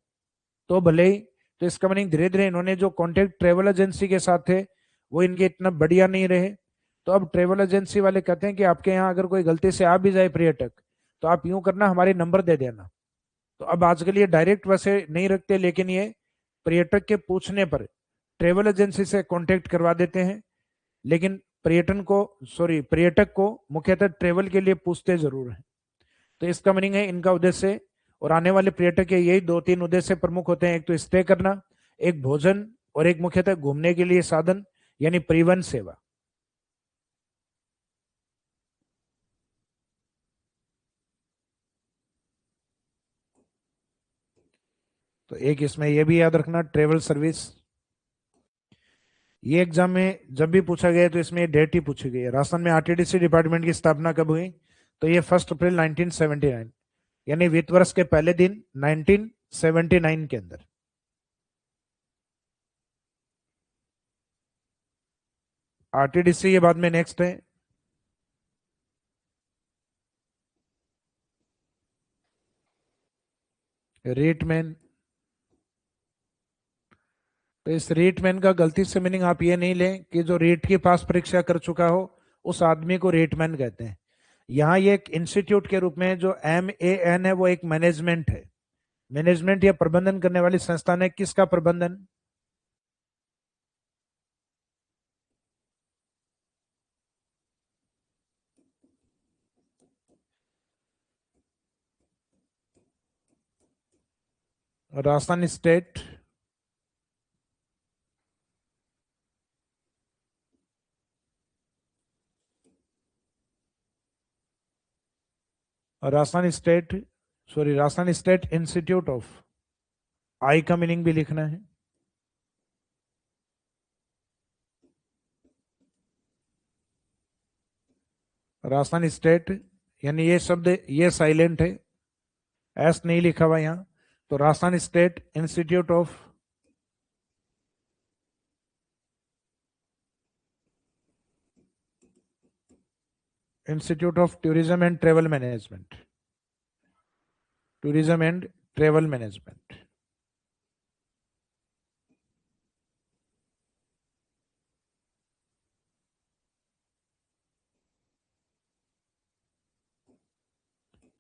तो भले ही, तो इसका मीनिंग धीरे धीरे इन्होंने जो कॉन्टेक्ट ट्रेवल एजेंसी के साथ थे वो इनके इतना बढ़िया नहीं रहे, तो अब ट्रेवल एजेंसी वाले कहते हैं कि आपके यहाँ अगर कोई गलती से आ भी जाए पर्यटक, तो आप यूं करना, हमारे नंबर दे देना। तो अब आजकल ये डायरेक्ट वैसे नहीं रखते, लेकिन ये पर्यटक के पूछने पर ट्रेवल एजेंसी से कांटेक्ट करवा देते हैं। लेकिन पर्यटक को मुख्यतः ट्रेवल के लिए पूछते जरूर हैं। तो इसका मीनिंग है इनका उद्देश्य और आने वाले पर्यटक के यही दो तीन उद्देश्य प्रमुख होते हैं। एक तो स्टे करना, एक भोजन, और एक मुख्यतः घूमने के लिए साधन यानी परिवहन सेवा। तो एक इसमें यह भी याद रखना, ट्रेवल सर्विस। ये एग्जाम में जब भी पूछा गया तो इसमें डेट ही पूछी गई है। राजस्थान में आरटीडीसी डिपार्टमेंट की स्थापना कब हुई? तो ये 1 अप्रैल 1979, यानी वित्त वर्ष के पहले दिन 1979 के अंदर। आरटीडीसी ये बाद में नेक्स्ट है। रेटमैन। तो इस रेटमैन का गलती से मीनिंग आप ये नहीं लें कि जो रेट की पास परीक्षा कर चुका हो उस आदमी को रेटमैन कहते हैं। यहाँ ये एक इंस्टीट्यूट के रूप में जो MAN है वो एक मैनेजमेंट है। मैनेजमेंट या प्रबंधन करने वाली संस्थान है। किसका प्रबंधन? Rajasthan state Rajasthan state institute of, I का मीनिंग भी लिखना है। राजस्थान स्टेट, यानी ये शब्द ये साइलेंट है, एस नहीं लिखा हुआ यहां। तो Rajasthan state institute of tourism and travel management. Tourism and travel management.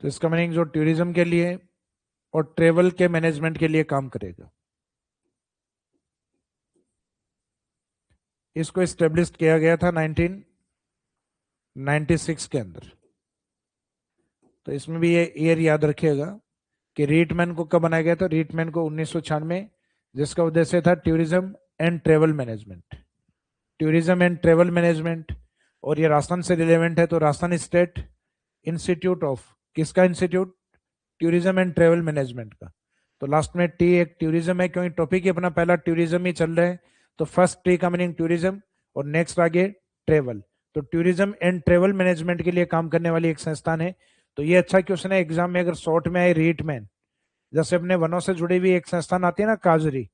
तो इसका मीनिंग जो टूरिज्म के लिए और ट्रेवल के मैनेजमेंट के लिए काम करेगा। इसको स्टेब्लिश किया गया था 1996 के अंदर। तो इसमें भी ये ईयर याद रखिएगा कि रीटमैन को कब बनाया गया था। रीटमैन को 1996, जिसका उद्देश्य था tourism and travel management. Tourism and travel management, और ये राजस्थान से रिलेवेंट है तो राजस्थान स्टेट इंस्टीट्यूट ऑफ, किसका institute? Tourism and travel management का। तो लास्ट में टी एक टूरिज्म है, क्योंकि टॉपिक ही अपना पहला टूरिज्म ही चल रहा है। तो फर्स्ट टी का मीनिंग टूरिज्म और नेक्स्ट आगे ट्रेवल। तो टूरिज्म एंड ट्रेवल मैनेजमेंट के लिए काम करने वाली एक संस्थान है। तो ये अच्छा कि उसने एग्जाम में अगर शॉर्ट में आए रीटमैन, जैसे अपने वनों से जुड़ी हुई एक संस्थान आती है ना काजरी,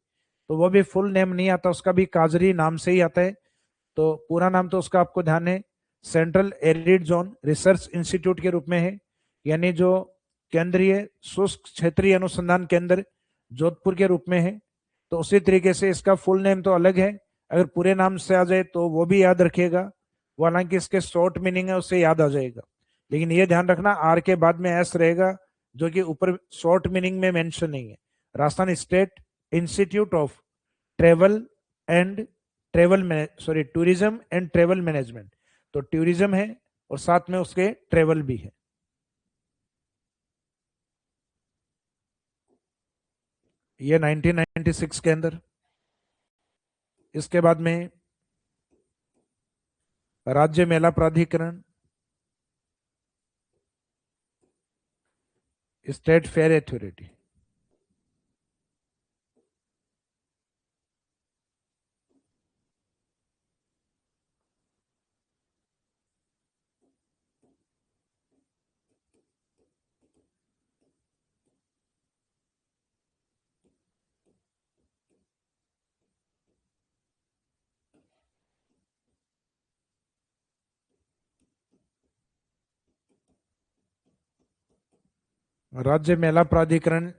तो वो भी फुल नेम नहीं आता उसका, भी काजरी नाम से ही आता है। तो पूरा नाम तो उसका आपको ध्यान है, central arid zone research institute के रूप में है, यानी जो केंद्रीय शुष्क क्षेत्रीय अनुसंधान केंद्र जोधपुर के रूप में है। तो उसी तरीके से इसका फुल नेम तो अलग है, अगर पूरे नाम से आ जाए तो वो भी याद रखिएगा, वो हालांकि इसके शॉर्ट मीनिंग है उससे याद आ जाएगा। लेकिन ये ध्यान रखना आर के बाद में एस रहेगा, जो कि ऊपर शॉर्ट मीनिंग में मेंशन नहीं है। Rajasthan state institute of travel and tourism and travel management. तो टूरिज्म है और साथ में उसके ट्रेवल भी है। ये 1996 के अंदर। इसके बाद में राज्य मेला प्राधिकरण, स्टेट फेयर अथॉरिटी। राज्य मेला प्राधिकरण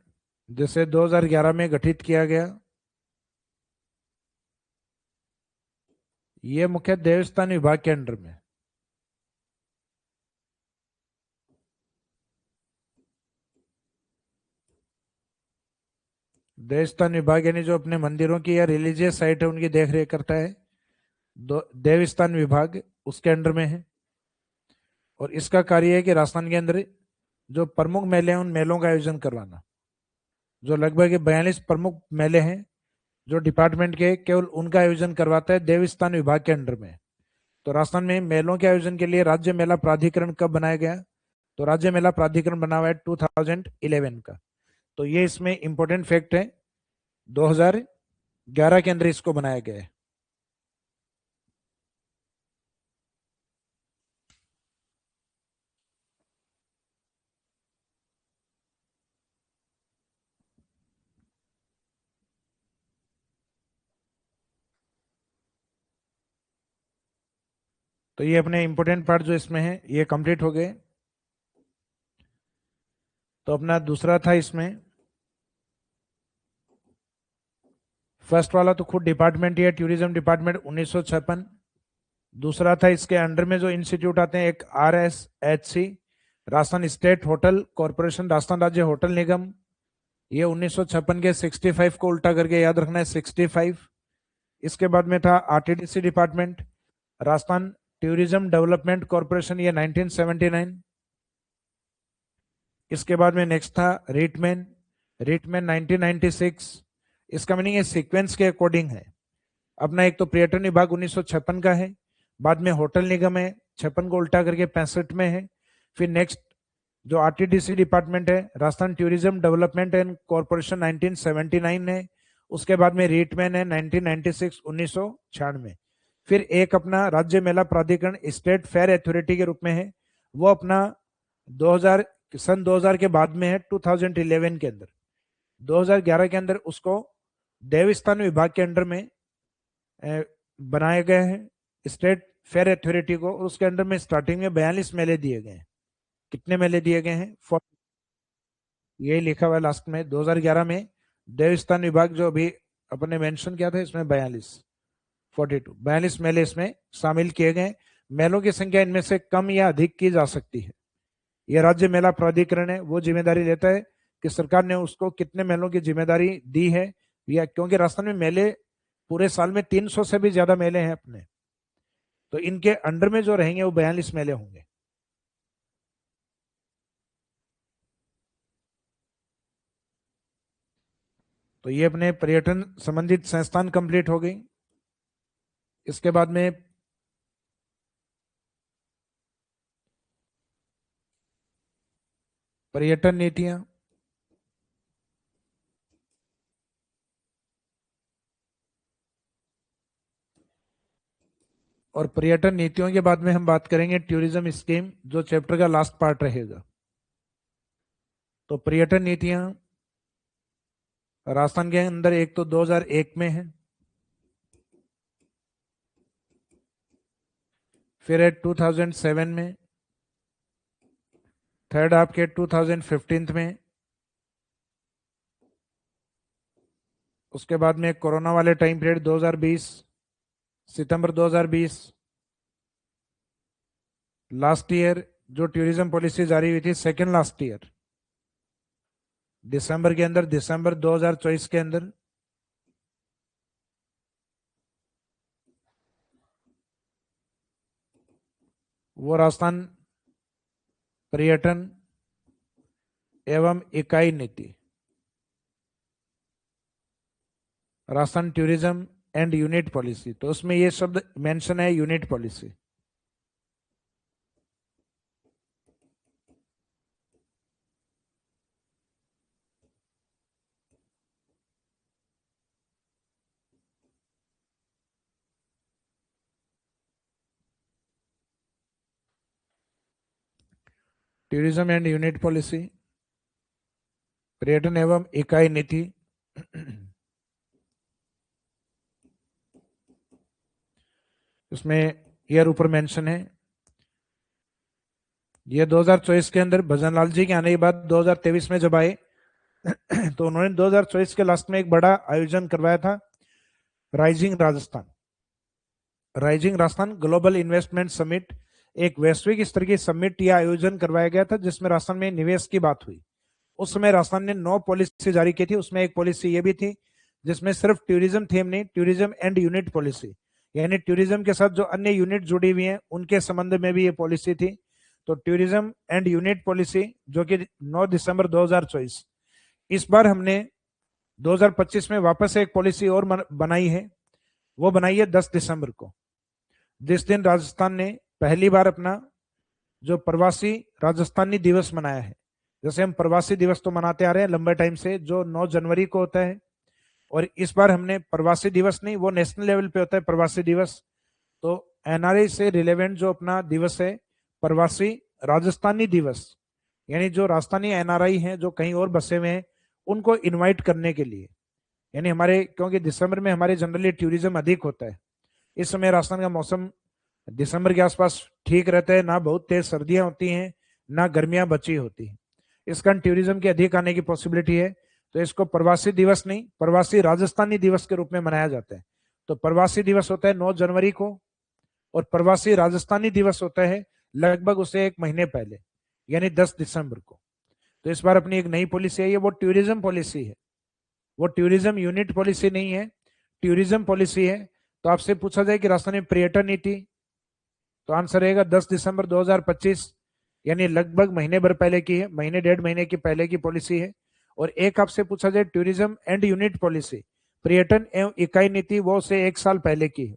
जिसे 2011 में गठित किया गया, ये मुख्य देवस्थान विभाग के अंडर में। देवस्थान विभाग यानी जो अपने मंदिरों की या रिलीजियस साइट है उनकी देख रेख करता है, देवस्थान विभाग उसके अंडर में है। और इसका कार्य है कि राजस्थान के अंदर जो प्रमुख मेले हैं उन मेलों का आयोजन करवाना। जो लगभग 42 प्रमुख मेले हैं जो डिपार्टमेंट के, केवल उनका आयोजन करवाता है देवस्थान विभाग के अंडर में। तो राजस्थान में मेलों के आयोजन के लिए राज्य मेला प्राधिकरण कब बनाया गया? तो राज्य मेला प्राधिकरण बना हुआ है 2011 का। तो ये इसमें इंपॉर्टेंट फैक्ट है, 2011 के अंदर इसको बनाया गया है। तो ये अपने इंपॉर्टेंट पार्ट जो इसमें है ये कंप्लीट हो गए। तो अपना दूसरा था इसमें, फर्स्ट वाला तो खुद डिपार्टमेंट ही है, टूरिज्म डिपार्टमेंट 1956। दूसरा था इसके अंडर में जो इंस्टीट्यूट आते हैं, एक RSHC Rajasthan state hotel corporation, Rajasthan राज्य होटल निगम, ये 1956 के 65 को उल्टा करके याद रखना है 65। इसके बाद में था RTDC department, Rajasthan tourism development corporation, ये 1979। इसके बाद में नेक्स्ट था रीटमैन, रीटमैन 1996। इसका मीनिंग है सीक्वेंस के अकॉर्डिंग है अपना। एक तो पर्यटन विभाग 1956 का है, बाद में होटल निगम है 56 को उल्टा करके 65 में है, फिर नेक्स्ट जो RTDC डिपार्टमेंट है Rajasthan tourism development and corporation 1979 है, उसके बाद में रीटमैन है 1996 1996। फिर एक अपना राज्य मेला प्राधिकरण स्टेट फेयर अथॉरिटी के रूप में है, वो अपना 2000 सन 2000 के बाद में है 2011 के अंदर। 2011 के अंदर उसको देवस्थान विभाग के अंडर में बनाए गए हैं स्टेट फेयर अथॉरिटी को, और उसके अंडर में स्टार्टिंग में 42 मेले दिए गए हैं। कितने मेले दिए गए हैं? यही लिखा हुआ है लास्ट में 2011 में देवस्थान विभाग जो अभी अपने मेंशन किया था इसमें 42 मेले इसमें शामिल किए गए। मेलों की संख्या इनमें से कम या अधिक की जा सकती है। यह राज्य मेला प्राधिकरण है, वो जिम्मेदारी लेता है कि सरकार ने उसको कितने मेलों की जिम्मेदारी दी है, या क्योंकि राजस्थान में मेले पूरे साल में 300 से भी ज्यादा मेले हैं अपने, तो इनके अंडर में जो रहेंगे वो 42 मेले होंगे। तो ये अपने पर्यटन संबंधित संस्थान कंप्लीट हो गई। इसके बाद में पर्यटन नीतियां, और पर्यटन नीतियों के बाद में हम बात करेंगे टूरिज्म स्कीम, जो चैप्टर का लास्ट पार्ट रहेगा। तो पर्यटन नीतियां राजस्थान के अंदर एक तो 2001 में है, फिर है 2007 में, थर्ड आपके 2015 में, उसके बाद में कोरोना वाले टाइम पीरियड 2020 सितंबर 2020, लास्ट ईयर जो टूरिज्म पॉलिसी जारी हुई थी सेकेंड लास्ट ईयर दिसंबर के अंदर, दिसंबर 2024 के अंदर। वो राजस्थान पर्यटन एवं इकाई नीति, Rajasthan tourism and unit policy, तो उसमें ये शब्द मेंशन है unit policy. Tourism and unit policy, पर्यटन एवं इकाई नीति। उसमें ईयर ऊपर मेंशन है। ये 2024 के अंदर भजन लाल जी के आने के बाद 2023 में जब आए तो उन्होंने 2024 के लास्ट में एक बड़ा आयोजन करवाया था, rising Rajasthan. Rising Rajasthan global investment summit एक वैश्विक स्तर की समिट या आयोजन करवाया गया था जिसमें राजस्थान में निवेश की बात हुई। उस समय राजस्थान ने 9 पॉलिसी जारी की थी। उसमें एक पॉलिसी ये भी थी जिसमें सिर्फ टूरिज्म थीम नहीं, टूरिज्म एंड यूनिट पॉलिसी, यानी टूरिज्म के साथ जो अन्य यूनिट जुड़ी हुई हैं उनके संबंध में भी ये पॉलिसी थी। तो टूरिज्म एंड यूनिट पॉलिसी जो कि 9 दिसंबर 2024, इस बार हमने 2025 में वापस एक पॉलिसी और बनाई है। वो बनाई है 10 दिसंबर को, जिस दिन राजस्थान ने पहली बार अपना जो प्रवासी राजस्थानी दिवस मनाया है। जैसे हम प्रवासी दिवस तो मनाते आ रहे हैं लंबे टाइम से, जो 9 जनवरी को होता है, और इस बार हमने प्रवासी दिवस नहीं, वो नेशनल लेवल पे होता है प्रवासी दिवस। तो एनआरआई से रिलेवेंट जो अपना दिवस है, प्रवासी राजस्थानी दिवस, यानी जो राजस्थानी एनआरआई हैं जो कहीं और बसे हुए हैं उनको इनवाइट करने के लिए। यानी हमारे, क्योंकि दिसंबर में हमारे जनरली टूरिज्म अधिक होता है, इस समय राजस्थान का मौसम दिसंबर के आसपास ठीक रहता है, ना बहुत तेज सर्दियां होती हैं ना गर्मियां बची होती हैं। इस कारण टूरिज्म के अधिक आने की पॉसिबिलिटी है। तो इसको प्रवासी दिवस नहीं, प्रवासी राजस्थानी दिवस के रूप में मनाया जाता है। तो प्रवासी दिवस होता है 9 जनवरी को, और प्रवासी राजस्थानी दिवस होता है लगभग उसे एक महीने पहले, यानी 10 दिसंबर को। तो इस बार अपनी एक नई पॉलिसी आई है, वो टूरिज्म पॉलिसी है। वो टूरिज्म यूनिट पॉलिसी नहीं है, टूरिज्म पॉलिसी है। तो आपसे पूछा जाए कि राजस्थान में पर्यटन नीति, तो आंसर रहेगा 10 दिसंबर 2025, यानी लगभग महीने भर पहले की है, महीने डेढ़ महीने की पहले की पॉलिसी है। और एक आपसे पूछा जाए टूरिज्म एंड यूनिट पॉलिसी, पर्यटन एवं इकाई नीति, वो से एक साल पहले की है।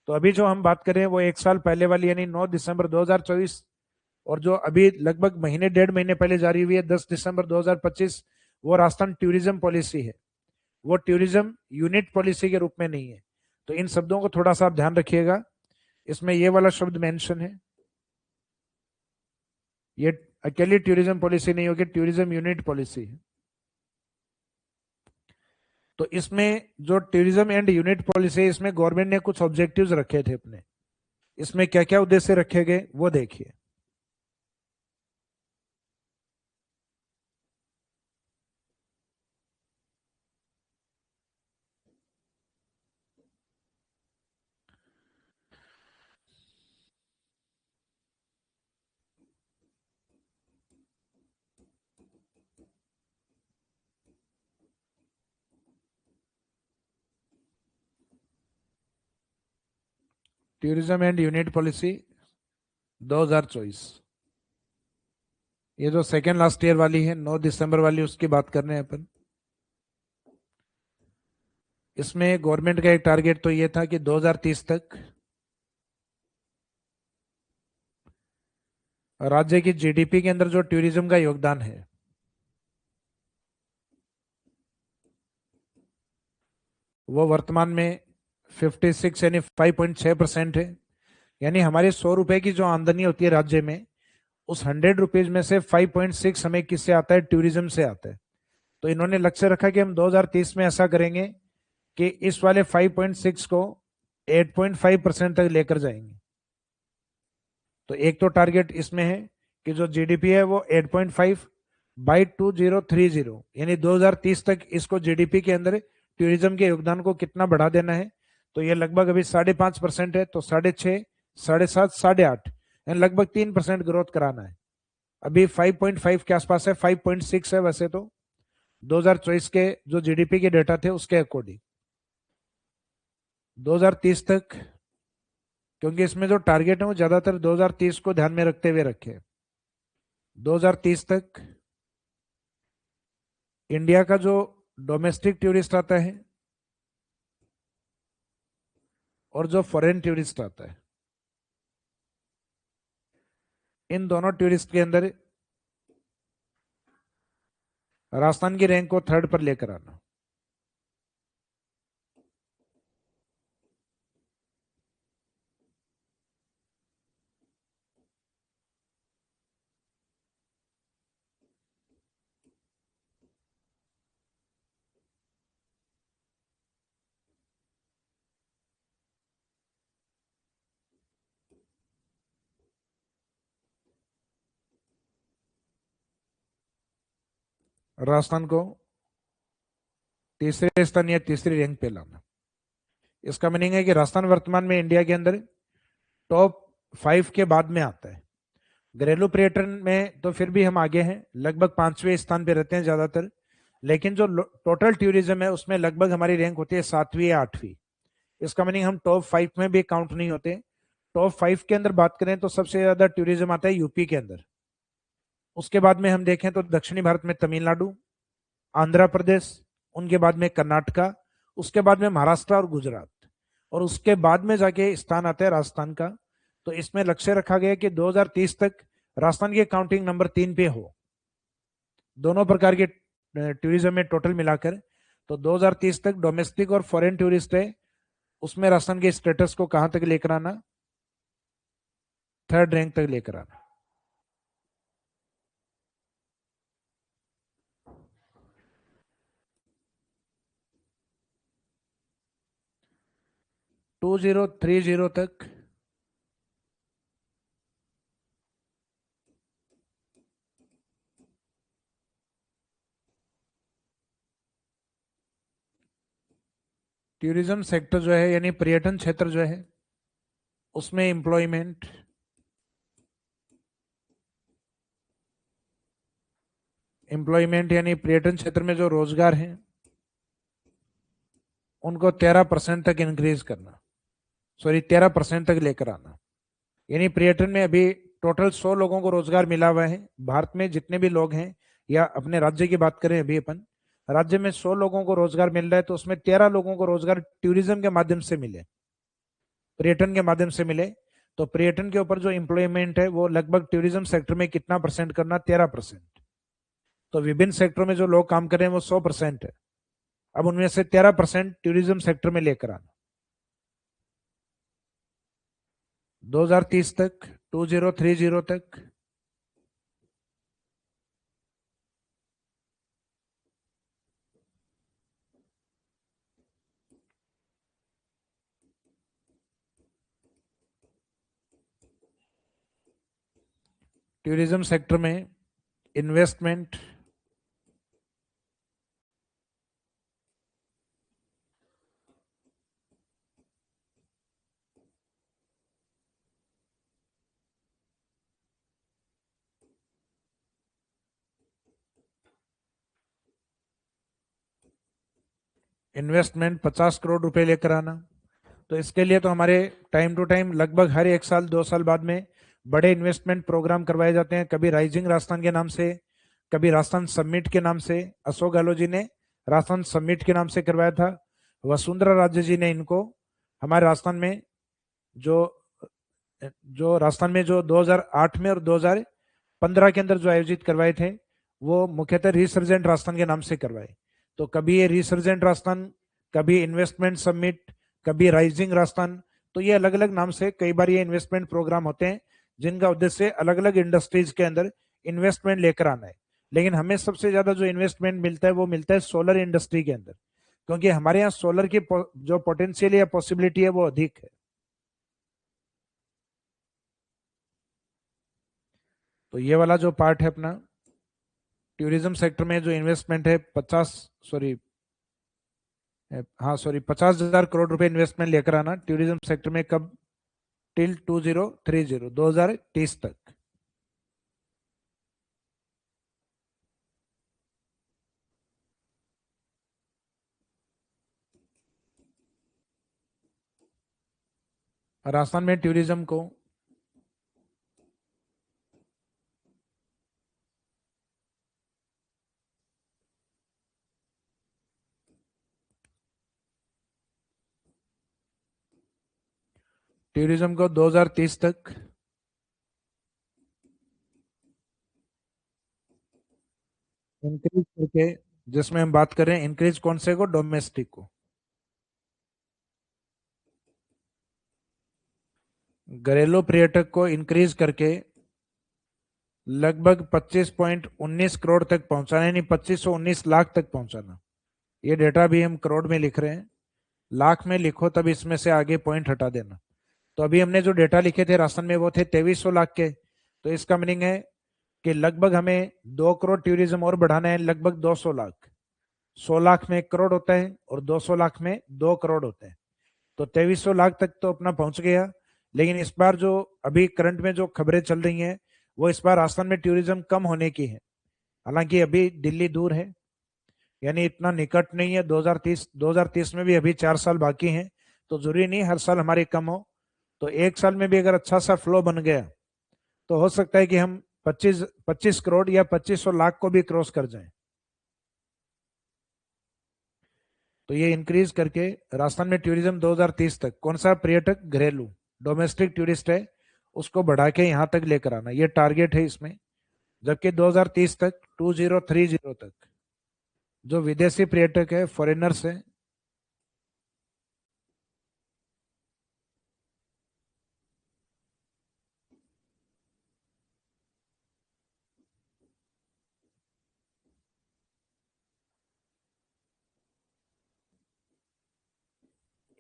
तो अभी जो हम बात कर रहे हैं वो एक साल पहले वाली, यानी 9 दिसंबर 2024। और जो अभी लगभग महीने डेढ़ महीने पहले जारी हुई है 10 दिसंबर 2025, वो राजस्थान टूरिज्म पॉलिसी है। वो टूरिज्म यूनिट पॉलिसी के रूप में नहीं है। तो इन शब्दों को थोड़ा सा आप ध्यान रखिएगा। इसमें ये वाला शब्द मेंशन है, ये अकेली टूरिज्म पॉलिसी नहीं होगी, टूरिज्म यूनिट पॉलिसी है। तो इसमें जो टूरिज्म एंड यूनिट पॉलिसी है, इसमें गवर्नमेंट ने कुछ ऑब्जेक्टिव्स रखे थे अपने। इसमें क्या क्या उद्देश्य रखे गए वो देखिए। टूरिज्म एंड यूनिट पॉलिसी 2024, ये जो सेकेंड लास्ट ईयर वाली है 9 दिसंबर वाली, उसकी बात कर रहे हैं अपन। इसमें गवर्नमेंट का एक टारगेट तो ये था कि 2030 तक राज्य की जीडीपी के अंदर जो टूरिज्म का योगदान है वो वर्तमान में 56 यानी 5.6% है। यानी हमारे 100 रुपए की जो आमदनी होती है राज्य में, उस 100 रुपीज में से 5.6 हमें किससे आता है, टूरिज्म से आता है। तो इन्होंने लक्ष्य रखा कि हम 2030 में ऐसा करेंगे कि इस वाले 5.6 को 8.5% तक लेकर जाएंगे। तो एक तो टारगेट इसमें है कि जो जीडीपी है वो 8.5 बाई 2030, यानी 2030 तक इसको जीडीपी के अंदर टूरिज्म के योगदान को कितना बढ़ा देना है। तो ये लगभग अभी 5.5% है, तो 6.5, 7.5, 8.5, यानी लगभग 3% ग्रोथ कराना है। अभी 5.5 के आसपास है, 5.6 है वैसे तो 2024 के जो जीडीपी के डेटा थे उसके अकॉर्डिंग। 2030 तक, क्योंकि इसमें जो टारगेट है वो ज्यादातर 2030 को ध्यान में रखते हुए रखे। 2030 तक इंडिया का जो डोमेस्टिक टूरिस्ट आता है और जो फॉरेन टूरिस्ट आता है, इन दोनों टूरिस्ट के अंदर राजस्थान की रैंक को थर्ड पर लेकर आना। राजस्थान को तीसरे स्थान या तीसरी रैंक पे लाना। इसका मीनिंग है कि राजस्थान वर्तमान में इंडिया के अंदर टॉप 5 के बाद में आता है। घरेलू पर्यटन में तो फिर भी हम आगे हैं, लगभग 5वें स्थान पे रहते हैं ज्यादातर, लेकिन जो टोटल टूरिज्म है उसमें लगभग हमारी रैंक होती है 7वीं या 8वीं। इसका मीनिंग हम टॉप 5 में भी काउंट नहीं होते। टॉप 5 के अंदर बात करें तो सबसे ज्यादा टूरिज्म आता है यूपी के अंदर। उसके बाद में हम देखें तो दक्षिणी भारत में तमिलनाडु, आंध्र प्रदेश, उनके बाद में कर्नाटका, उसके बाद में महाराष्ट्र और गुजरात, और उसके बाद में जाके स्थान आता है राजस्थान का। तो इसमें लक्ष्य रखा गया कि 2030 तक राजस्थान की काउंटिंग नंबर 3 पे हो, दोनों प्रकार के टूरिज्म में टोटल मिलाकर। तो 2030 तक डोमेस्टिक और फॉरेन टूरिस्ट है, उसमें राजस्थान के स्टेटस को कहां तक लेकर आना, 3rd रैंक तक लेकर आना। टू 2030 तक टूरिज्म सेक्टर जो है यानी पर्यटन क्षेत्र जो है उसमें एम्प्लॉयमेंट यानी पर्यटन क्षेत्र में जो रोजगार है उनको 13% तक इंक्रीज करना, सॉरी 13% तक लेकर आना। यानी पर्यटन में अभी टोटल 100 लोगों को रोजगार मिला हुआ है भारत में जितने भी लोग हैं, या अपने राज्य की बात करें अभी अपन, राज्य में 100 लोगों को रोजगार मिल रहा है तो उसमें 13 लोगों को रोजगार टूरिज्म के माध्यम से मिले, पर्यटन के माध्यम से मिले। तो पर्यटन के ऊपर जो एम्प्लॉयमेंट है वो लगभग टूरिज्म सेक्टर में कितना परसेंट करना, 13%। तो विभिन्न सेक्टरों में जो लोग काम कर रहे हैं वो 100% है, अब उनमें से 13% टूरिज्म सेक्टर में लेकर आना 2030 तक, 2030 तक। टूरिज्म सेक्टर में इन्वेस्टमेंट इन्वेस्टमेंट 50 करोड़ रुपए लेकर आना। तो इसके लिए तो हमारे टाइम टू टाइम लगभग हर 1 साल 2 साल बाद में बड़े इन्वेस्टमेंट प्रोग्राम करवाए जाते हैं, कभी राइजिंग राजस्थान के नाम से, कभी राजस्थान समिट के नाम से। अशोक गहलोत जी ने राजस्थान समिट के नाम से करवाया था, वसुंधरा राजे जी ने इनको हमारे राजस्थान में जो जो राजस्थान में जो 2008 में और 2015 के अंदर जो आयोजित करवाए थे वो मुख्यतः रिसर्जेंट राजस्थान के नाम से करवाए। तो कभी ये रिसर्जेंट राजस्थान, कभी इन्वेस्टमेंट समिट, कभी राइजिंग राजस्थान, तो ये अलग अलग नाम से कई बार ये इन्वेस्टमेंट प्रोग्राम होते हैं जिनका उद्देश्य अलग अलग इंडस्ट्रीज के अंदर इन्वेस्टमेंट लेकर आना है। लेकिन हमें सबसे ज्यादा जो इन्वेस्टमेंट मिलता है वो मिलता है सोलर इंडस्ट्री के अंदर, क्योंकि हमारे यहाँ सोलर की जो पोटेंशियल या पॉसिबिलिटी है वो अधिक है। तो ये वाला जो पार्ट है अपना टूरिज्म सेक्टर में जो इन्वेस्टमेंट है 50,000 करोड़ रुपए इन्वेस्टमेंट लेकर आना टूरिज्म सेक्टर में, कब, टिल 2030 तक। राजस्थान में टूरिज्म को टूरिज्म को 2030 तक इंक्रीज करके, जिसमें हम बात करें इंक्रीज कौन से को, डोमेस्टिक को, घरेलू पर्यटक को इंक्रीज करके लगभग 25.19 करोड़ तक पहुंचाना, यानी 2519 लाख तक पहुंचाना। ये डेटा भी हम करोड़ में लिख रहे हैं, लाख में लिखो तब इसमें से आगे पॉइंट हटा देना। तो अभी हमने जो डेटा लिखे थे राजस्थान में वो थे 2300 लाख के, तो इसका मीनिंग है कि लगभग हमें 2 करोड़ टूरिज्म और बढ़ाना है, लगभग 200 लाख। 100 लाख में 1 करोड़ होता है और 200 लाख में 2 करोड़ होते हैं। तो 2300 लाख तक तो अपना पहुंच गया। लेकिन इस बार जो अभी करंट में जो खबरें चल रही हैं, वो इस बार राजस्थान में टूरिज्म कम होने की है। हालांकि अभी दिल्ली दूर है, यानी इतना निकट नहीं है। 2030 में भी अभी 4 साल बाकी हैं, तो जरूरी नहीं हर साल हमारी कम हो। तो एक साल में भी अगर अच्छा सा फ्लो बन गया, तो हो सकता है कि हम 25 करोड़ या 2500 लाख को भी क्रॉस कर जाएं। तो ये इंक्रीज करके राजस्थान में टूरिज्म 2030 तक, कौन सा पर्यटक, घरेलू डोमेस्टिक टूरिस्ट है, उसको बढ़ा के यहाँ तक लेकर आना, ये टारगेट है इसमें। जबकि 2030 तक, 2030 तक, जो विदेशी पर्यटक है, फॉरेनर्स है,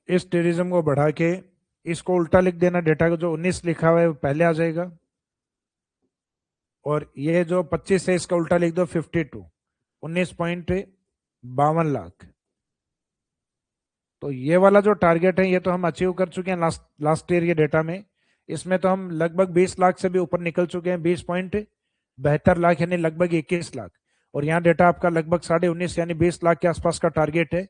इस टूरिज्म को बढ़ा के इसको उल्टा लिख देना, डेटा को जो 19 लिखा हुआ है वो पहले आ जाएगा, और ये जो 25 है इसका उल्टा लिख दो 52, 19.52 लाख। तो ये वाला जो टारगेट है ये तो हम अचीव कर चुके हैं लास्ट लास्ट ईयर के डेटा में। इसमें तो हम लगभग 20 लाख से भी ऊपर निकल चुके हैं, 20.72 लाख यानी लगभग 21 लाख। और यहाँ डेटा आपका लगभग 19.5 यानी 20 लाख के आसपास का टारगेट है।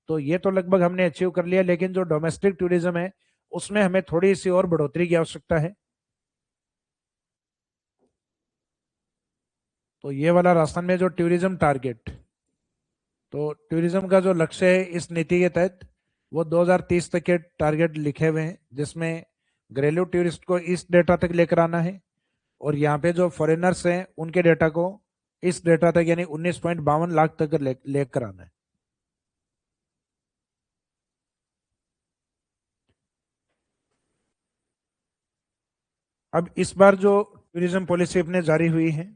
तो ये तो लगभग हमने अचीव कर लिया, लेकिन जो डोमेस्टिक टूरिज्म है उसमें हमें थोड़ी सी और बढ़ोतरी की आवश्यकता है। तो ये वाला राजस्थान में जो टूरिज्म टारगेट, तो टूरिज्म का जो लक्ष्य है इस नीति के तहत, वो 2030 तक के टारगेट लिखे हुए हैं, जिसमें घरेलू टूरिस्ट को इस डेटा तक लेकर आना है, और यहाँ पे जो फॉरेनर्स हैं उनके डेटा को इस डेटा तक यानी 19.52 लाख तक लेकर आना है। अब इस बार जो टूरिज्म पॉलिसी अपने जारी हुई है,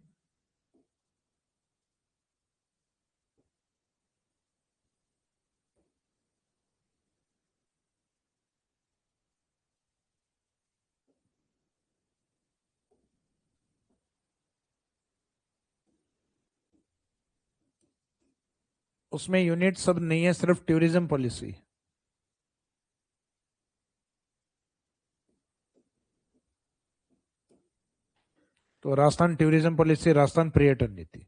उसमें यूनिट सब नहीं है, सिर्फ टूरिज्म पॉलिसी। तो राजस्थान टूरिज्म पॉलिसी, राजस्थान पर्यटन नीति।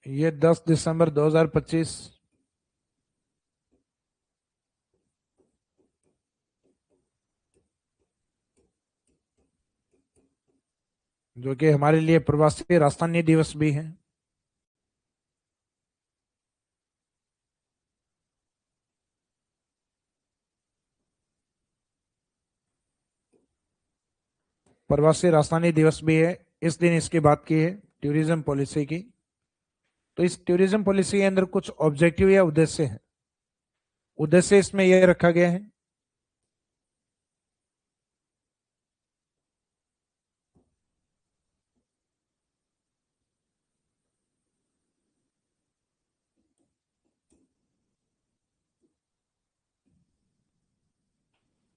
ये 10 दिसंबर 2025, जो कि हमारे लिए प्रवासी राजस्थानी दिवस भी है। प्रवासी राजस्थानी दिवस भी है, इस दिन इसकी बात की है टूरिज्म पॉलिसी की। तो इस टूरिज्म पॉलिसी के अंदर कुछ ऑब्जेक्टिव या उद्देश्य है। उद्देश्य इसमें यह रखा गया है,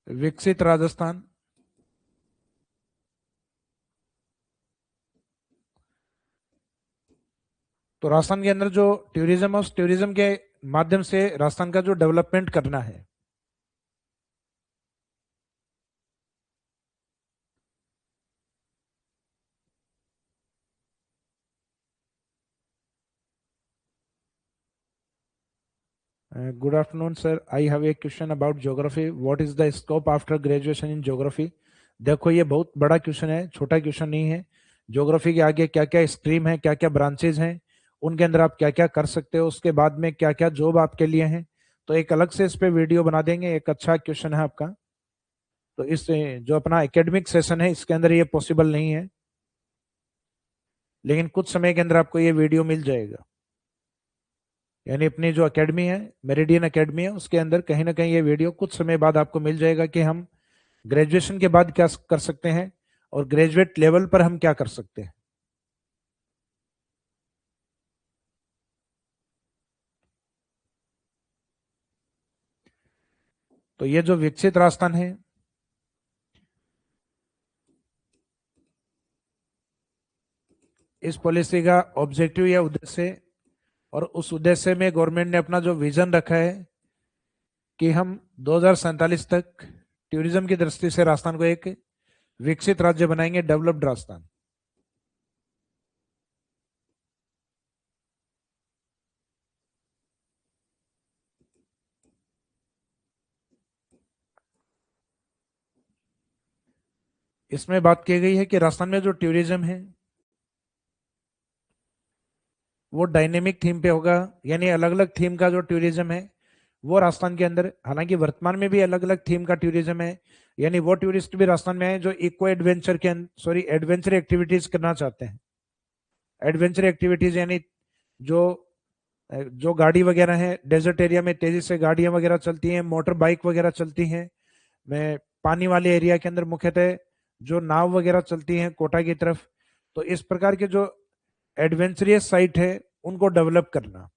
विकसित राजस्थान, तो राजस्थान के अंदर जो टूरिज्म है, उस टूरिज्म के माध्यम से राजस्थान का जो डेवलपमेंट करना है। Good afternoon sir, I have a question about geography, what is the scope after graduation in geography. देखो ये बहुत बड़ा क्वेश्चन है, छोटा क्वेश्चन नहीं है। ज्योग्राफी के आगे क्या क्या स्ट्रीम है, क्या क्या ब्रांचेज हैं, उनके अंदर आप क्या क्या कर सकते हो, उसके बाद में क्या क्या जॉब आपके लिए हैं। तो एक अलग से इस पे वीडियो बना देंगे, एक अच्छा क्वेश्चन है आपका। तो इस जो अपना एकेडमिक सेशन है इसके अंदर ये पॉसिबल नहीं है, लेकिन कुछ समय के अंदर आपको ये वीडियो मिल जाएगा। यानी अपनी जो एकेडमी है, मेरिडियन एकेडमी है, उसके अंदर कहीं ना कहीं ये वीडियो कुछ समय बाद आपको मिल जाएगा कि हम ग्रेजुएशन के बाद क्या कर सकते हैं और ग्रेजुएट लेवल पर हम क्या कर सकते हैं। तो ये जो विकसित राजस्थान है, इस पॉलिसी का ऑब्जेक्टिव या उद्देश्य, और उस उद्देश्य में गवर्नमेंट ने अपना जो विजन रखा है कि हम 2047 तक टूरिज्म की दृष्टि से राजस्थान को एक विकसित राज्य बनाएंगे, डेवलप्ड राजस्थान। इसमें बात की गई है कि राजस्थान में जो टूरिज्म है वो डायनेमिक थीम पे होगा, यानी अलग अलग थीम का जो टूरिज्म है वो राजस्थान के अंदर, हालांकि वर्तमान में भी अलग अलग थीम का टूरिज्म है, यानी वो टूरिस्ट भी राजस्थान में है जो इको एडवेंचर के सॉरी एडवेंचर एक्टिविटीज करना चाहते हैं। एडवेंचर एक्टिविटीज यानी जो जो गाड़ी वगैरह है, डेजर्ट एरिया में तेजी से गाड़ियां वगैरह चलती हैं, मोटर बाइक वगैरह चलती हैं, में पानी वाले एरिया के अंदर मुख्यतः जो नाव वगैरह चलती हैं कोटा की तरफ। तो इस प्रकार के जो एडवेंचरियस साइट है उनको डेवलप करना।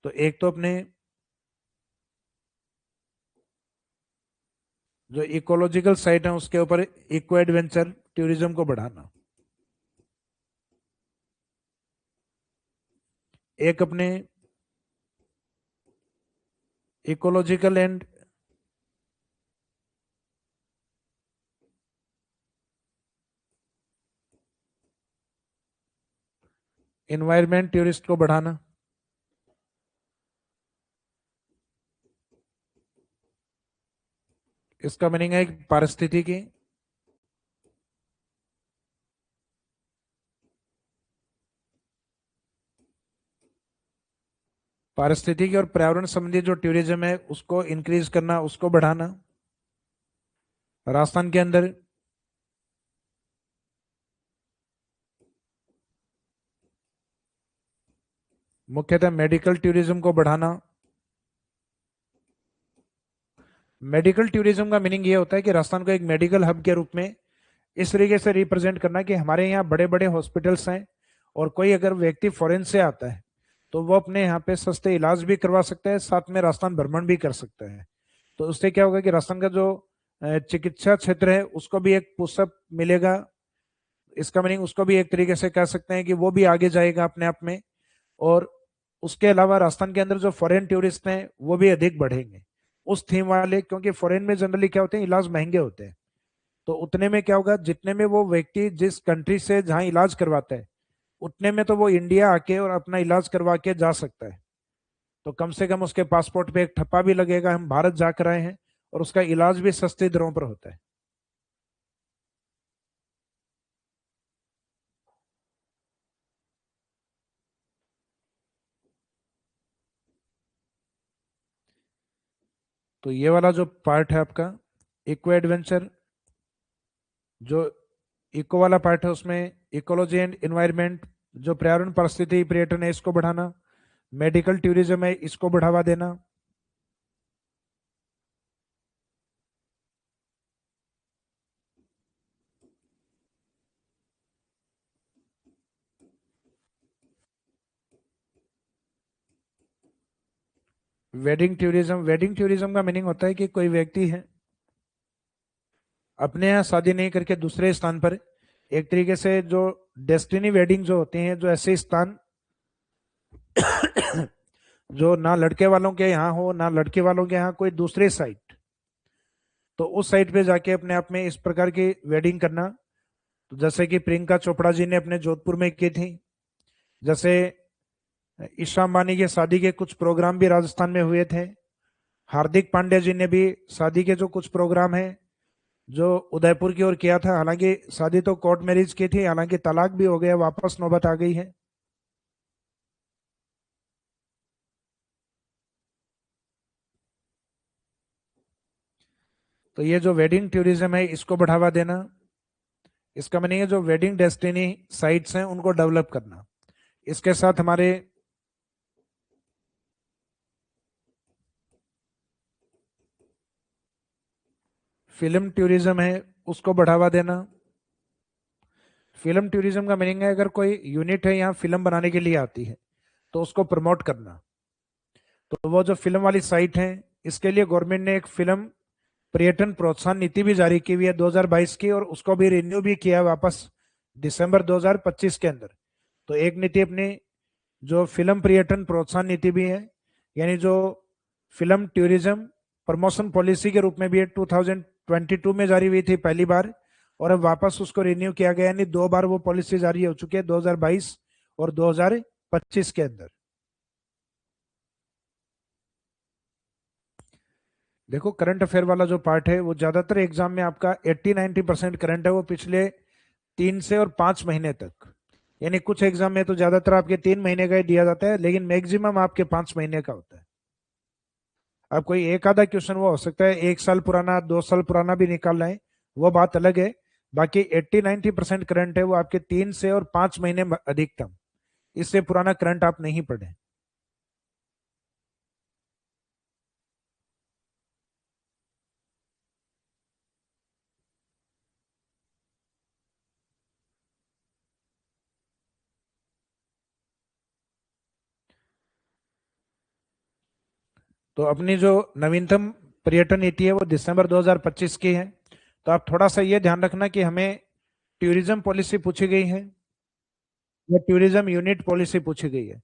तो एक तो अपने जो इकोलॉजिकल साइट है उसके ऊपर इको एडवेंचर टूरिज्म को बढ़ाना। एक अपने इकोलॉजिकल एंड एनवायरमेंट टूरिस्ट को बढ़ाना। इसका मीनिंग है पारिस्थितिकी, पारिस्थितिकी और पर्यावरण संबंधी जो टूरिज्म है उसको इंक्रीज करना, उसको बढ़ाना। राजस्थान के अंदर मुख्यतः मेडिकल टूरिज्म को बढ़ाना। मेडिकल टूरिज्म का मीनिंग ये होता है कि राजस्थान को एक मेडिकल हब के रूप में इस तरीके से रिप्रेजेंट करना कि हमारे यहाँ बड़े बड़े हॉस्पिटल्स हैं और कोई अगर व्यक्ति फॉरेन से आता है तो वो अपने यहाँ पे सस्ते इलाज भी करवा सकता है, साथ में राजस्थान भ्रमण भी कर सकता है। तो उससे क्या होगा कि राजस्थान का जो चिकित्सा क्षेत्र है उसको भी एक पुशअप मिलेगा। इसका मीनिंग उसको भी एक तरीके से कह सकते हैं कि वो भी आगे जाएगा अपने आप में। और उसके अलावा राजस्थान के अंदर जो फॉरेन टूरिस्ट हैं वो भी अधिक बढ़ेंगे उस थीम वाले, क्योंकि फॉरेन में जनरली क्या होते हैं, इलाज महंगे होते हैं। तो उतने में क्या होगा, जितने में वो व्यक्ति जिस कंट्री से जहां इलाज करवाता है उतने में तो वो इंडिया आके और अपना इलाज करवा के जा सकता है। तो कम से कम उसके पासपोर्ट पे एक ठप्पा भी लगेगा, हम भारत जाकर आए हैं, और उसका इलाज भी सस्ती दरों पर होता है। तो ये वाला जो पार्ट है आपका इको एडवेंचर, जो इको वाला पार्ट है उसमें इकोलॉजी एंड एनवायरनमेंट, जो पर्यावरण परिस्थिति पर्यटन है इसको बढ़ाना। मेडिकल टूरिज्म है इसको बढ़ावा देना। वेडिंग टूरिज्म, वेडिंग टूरिज्म का मीनिंग होता है कि कोई व्यक्ति है अपने यहाँ शादी नहीं करके दूसरे स्थान पर, एक तरीके से जो डेस्टिनी वेडिंग जो होती हैं, जो ऐसे स्थान जो ना लड़के वालों के यहाँ हो ना लड़के वालों के यहाँ, कोई दूसरे साइट, तो उस साइट पे जाके अपने आप में इस प्रकार की वेडिंग करना। तो जैसे कि प्रियंका चोपड़ा जी ने अपने जोधपुर में की थी, जैसे ईशा अंबानी के शादी के कुछ प्रोग्राम भी राजस्थान में हुए थे। हार्दिक पांड्या जी ने भी शादी के जो कुछ प्रोग्राम है जो उदयपुर की ओर किया था, हालांकि शादी तो कोर्ट मैरिज की थी, हालांकि तलाक भी हो गया, वापस नौबत आ गई है। तो ये जो वेडिंग टूरिज्म है इसको बढ़ावा देना। इसका मीनिंग है जो वेडिंग डेस्टिनी साइट्स हैं उनको डेवलप करना। इसके साथ हमारे फिल्म टूरिज्म है उसको बढ़ावा देना। फिल्म टूरिज्म का मीनिंग है अगर कोई यूनिट है यहाँ फिल्म बनाने के लिए आती है तो उसको प्रमोट करना। तो वो जो फिल्म वाली साइट है इसके लिए गवर्नमेंट ने एक फिल्म पर्यटन प्रोत्साहन नीति भी जारी की हुई है 2022 की, और उसको भी रिन्यू भी किया है वापस दिसंबर 2025 के अंदर। तो एक नीति अपनी जो फिल्म पर्यटन प्रोत्साहन नीति भी है, यानी जो फिल्म टूरिज्म प्रमोशन पॉलिसी के रूप में भी 2022 में जारी हुई थी पहली बार, और अब वापस उसको रिन्यू किया गया, यानी 2 बार वो पॉलिसी जारी हो चुकी है 2022 और 2025 के अंदर। देखो करंट अफेयर वाला जो पार्ट है वो ज्यादातर एग्जाम में आपका 80-90% करंट है वो पिछले 3 से 5 महीने तक, यानी कुछ एग्जाम में तो ज्यादातर आपके 3 महीने का ही दिया जाता है, लेकिन मैक्सिमम आपके 5 महीने का होता है। अब कोई एक आधा क्वेश्चन वो हो सकता है 1 साल पुराना 2 साल पुराना भी निकाल रहे हैं, वो बात अलग है। बाकी 80-90% करंट है वो आपके 3 से 5 महीने अधिकतम, इससे पुराना करंट आप नहीं पढ़े। तो अपनी जो नवीनतम पर्यटन नीति है वो दिसंबर 2025 की है। तो आप थोड़ा सा ये ध्यान रखना कि हमें टूरिज्म पॉलिसी पूछी गई है या टूरिज्म यूनिट पॉलिसी पूछी गई है।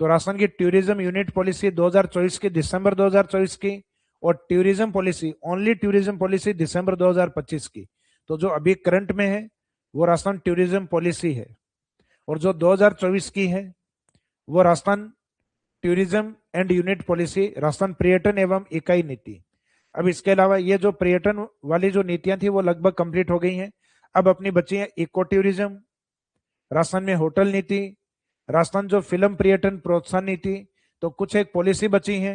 तो राजस्थान की टूरिज्म यूनिट पॉलिसी 2024 की दिसंबर 2024 की, और tourism policy only tourism policy दिसंबर 2025 की। तो जो अभी करंट में है वो राजस्थान टूरिज्म पॉलिसी है, और जो 2024 की है वो Rajasthan tourism and unit policy, Rajasthan पर्यटन एवं इकाई नीति। अब इसके अलावा ये जो पर्यटन वाली जो नीतियां थी वो लगभग कंप्लीट हो गई हैं। अब अपनी बची है इको टूरिज्म, राजस्थान में होटल नीति, राजस्थान जो फिल्म पर्यटन प्रोत्साहन नीति। तो कुछ एक पॉलिसी बची है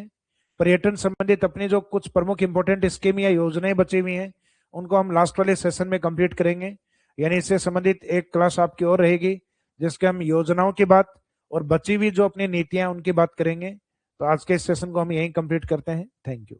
पर्यटन संबंधित, अपनी जो कुछ प्रमुख इंपोर्टेंट स्कीम या योजनाएं बची हुई हैं उनको हम लास्ट वाले सेशन में कंप्लीट करेंगे। यानी इससे संबंधित एक क्लास आपकी और रहेगी जिसके हम योजनाओं की बात और बची हुई जो अपनी नीतियां उनकी बात करेंगे। तो आज के इस सेशन को हम यहीं कंप्लीट करते हैं। Thank you.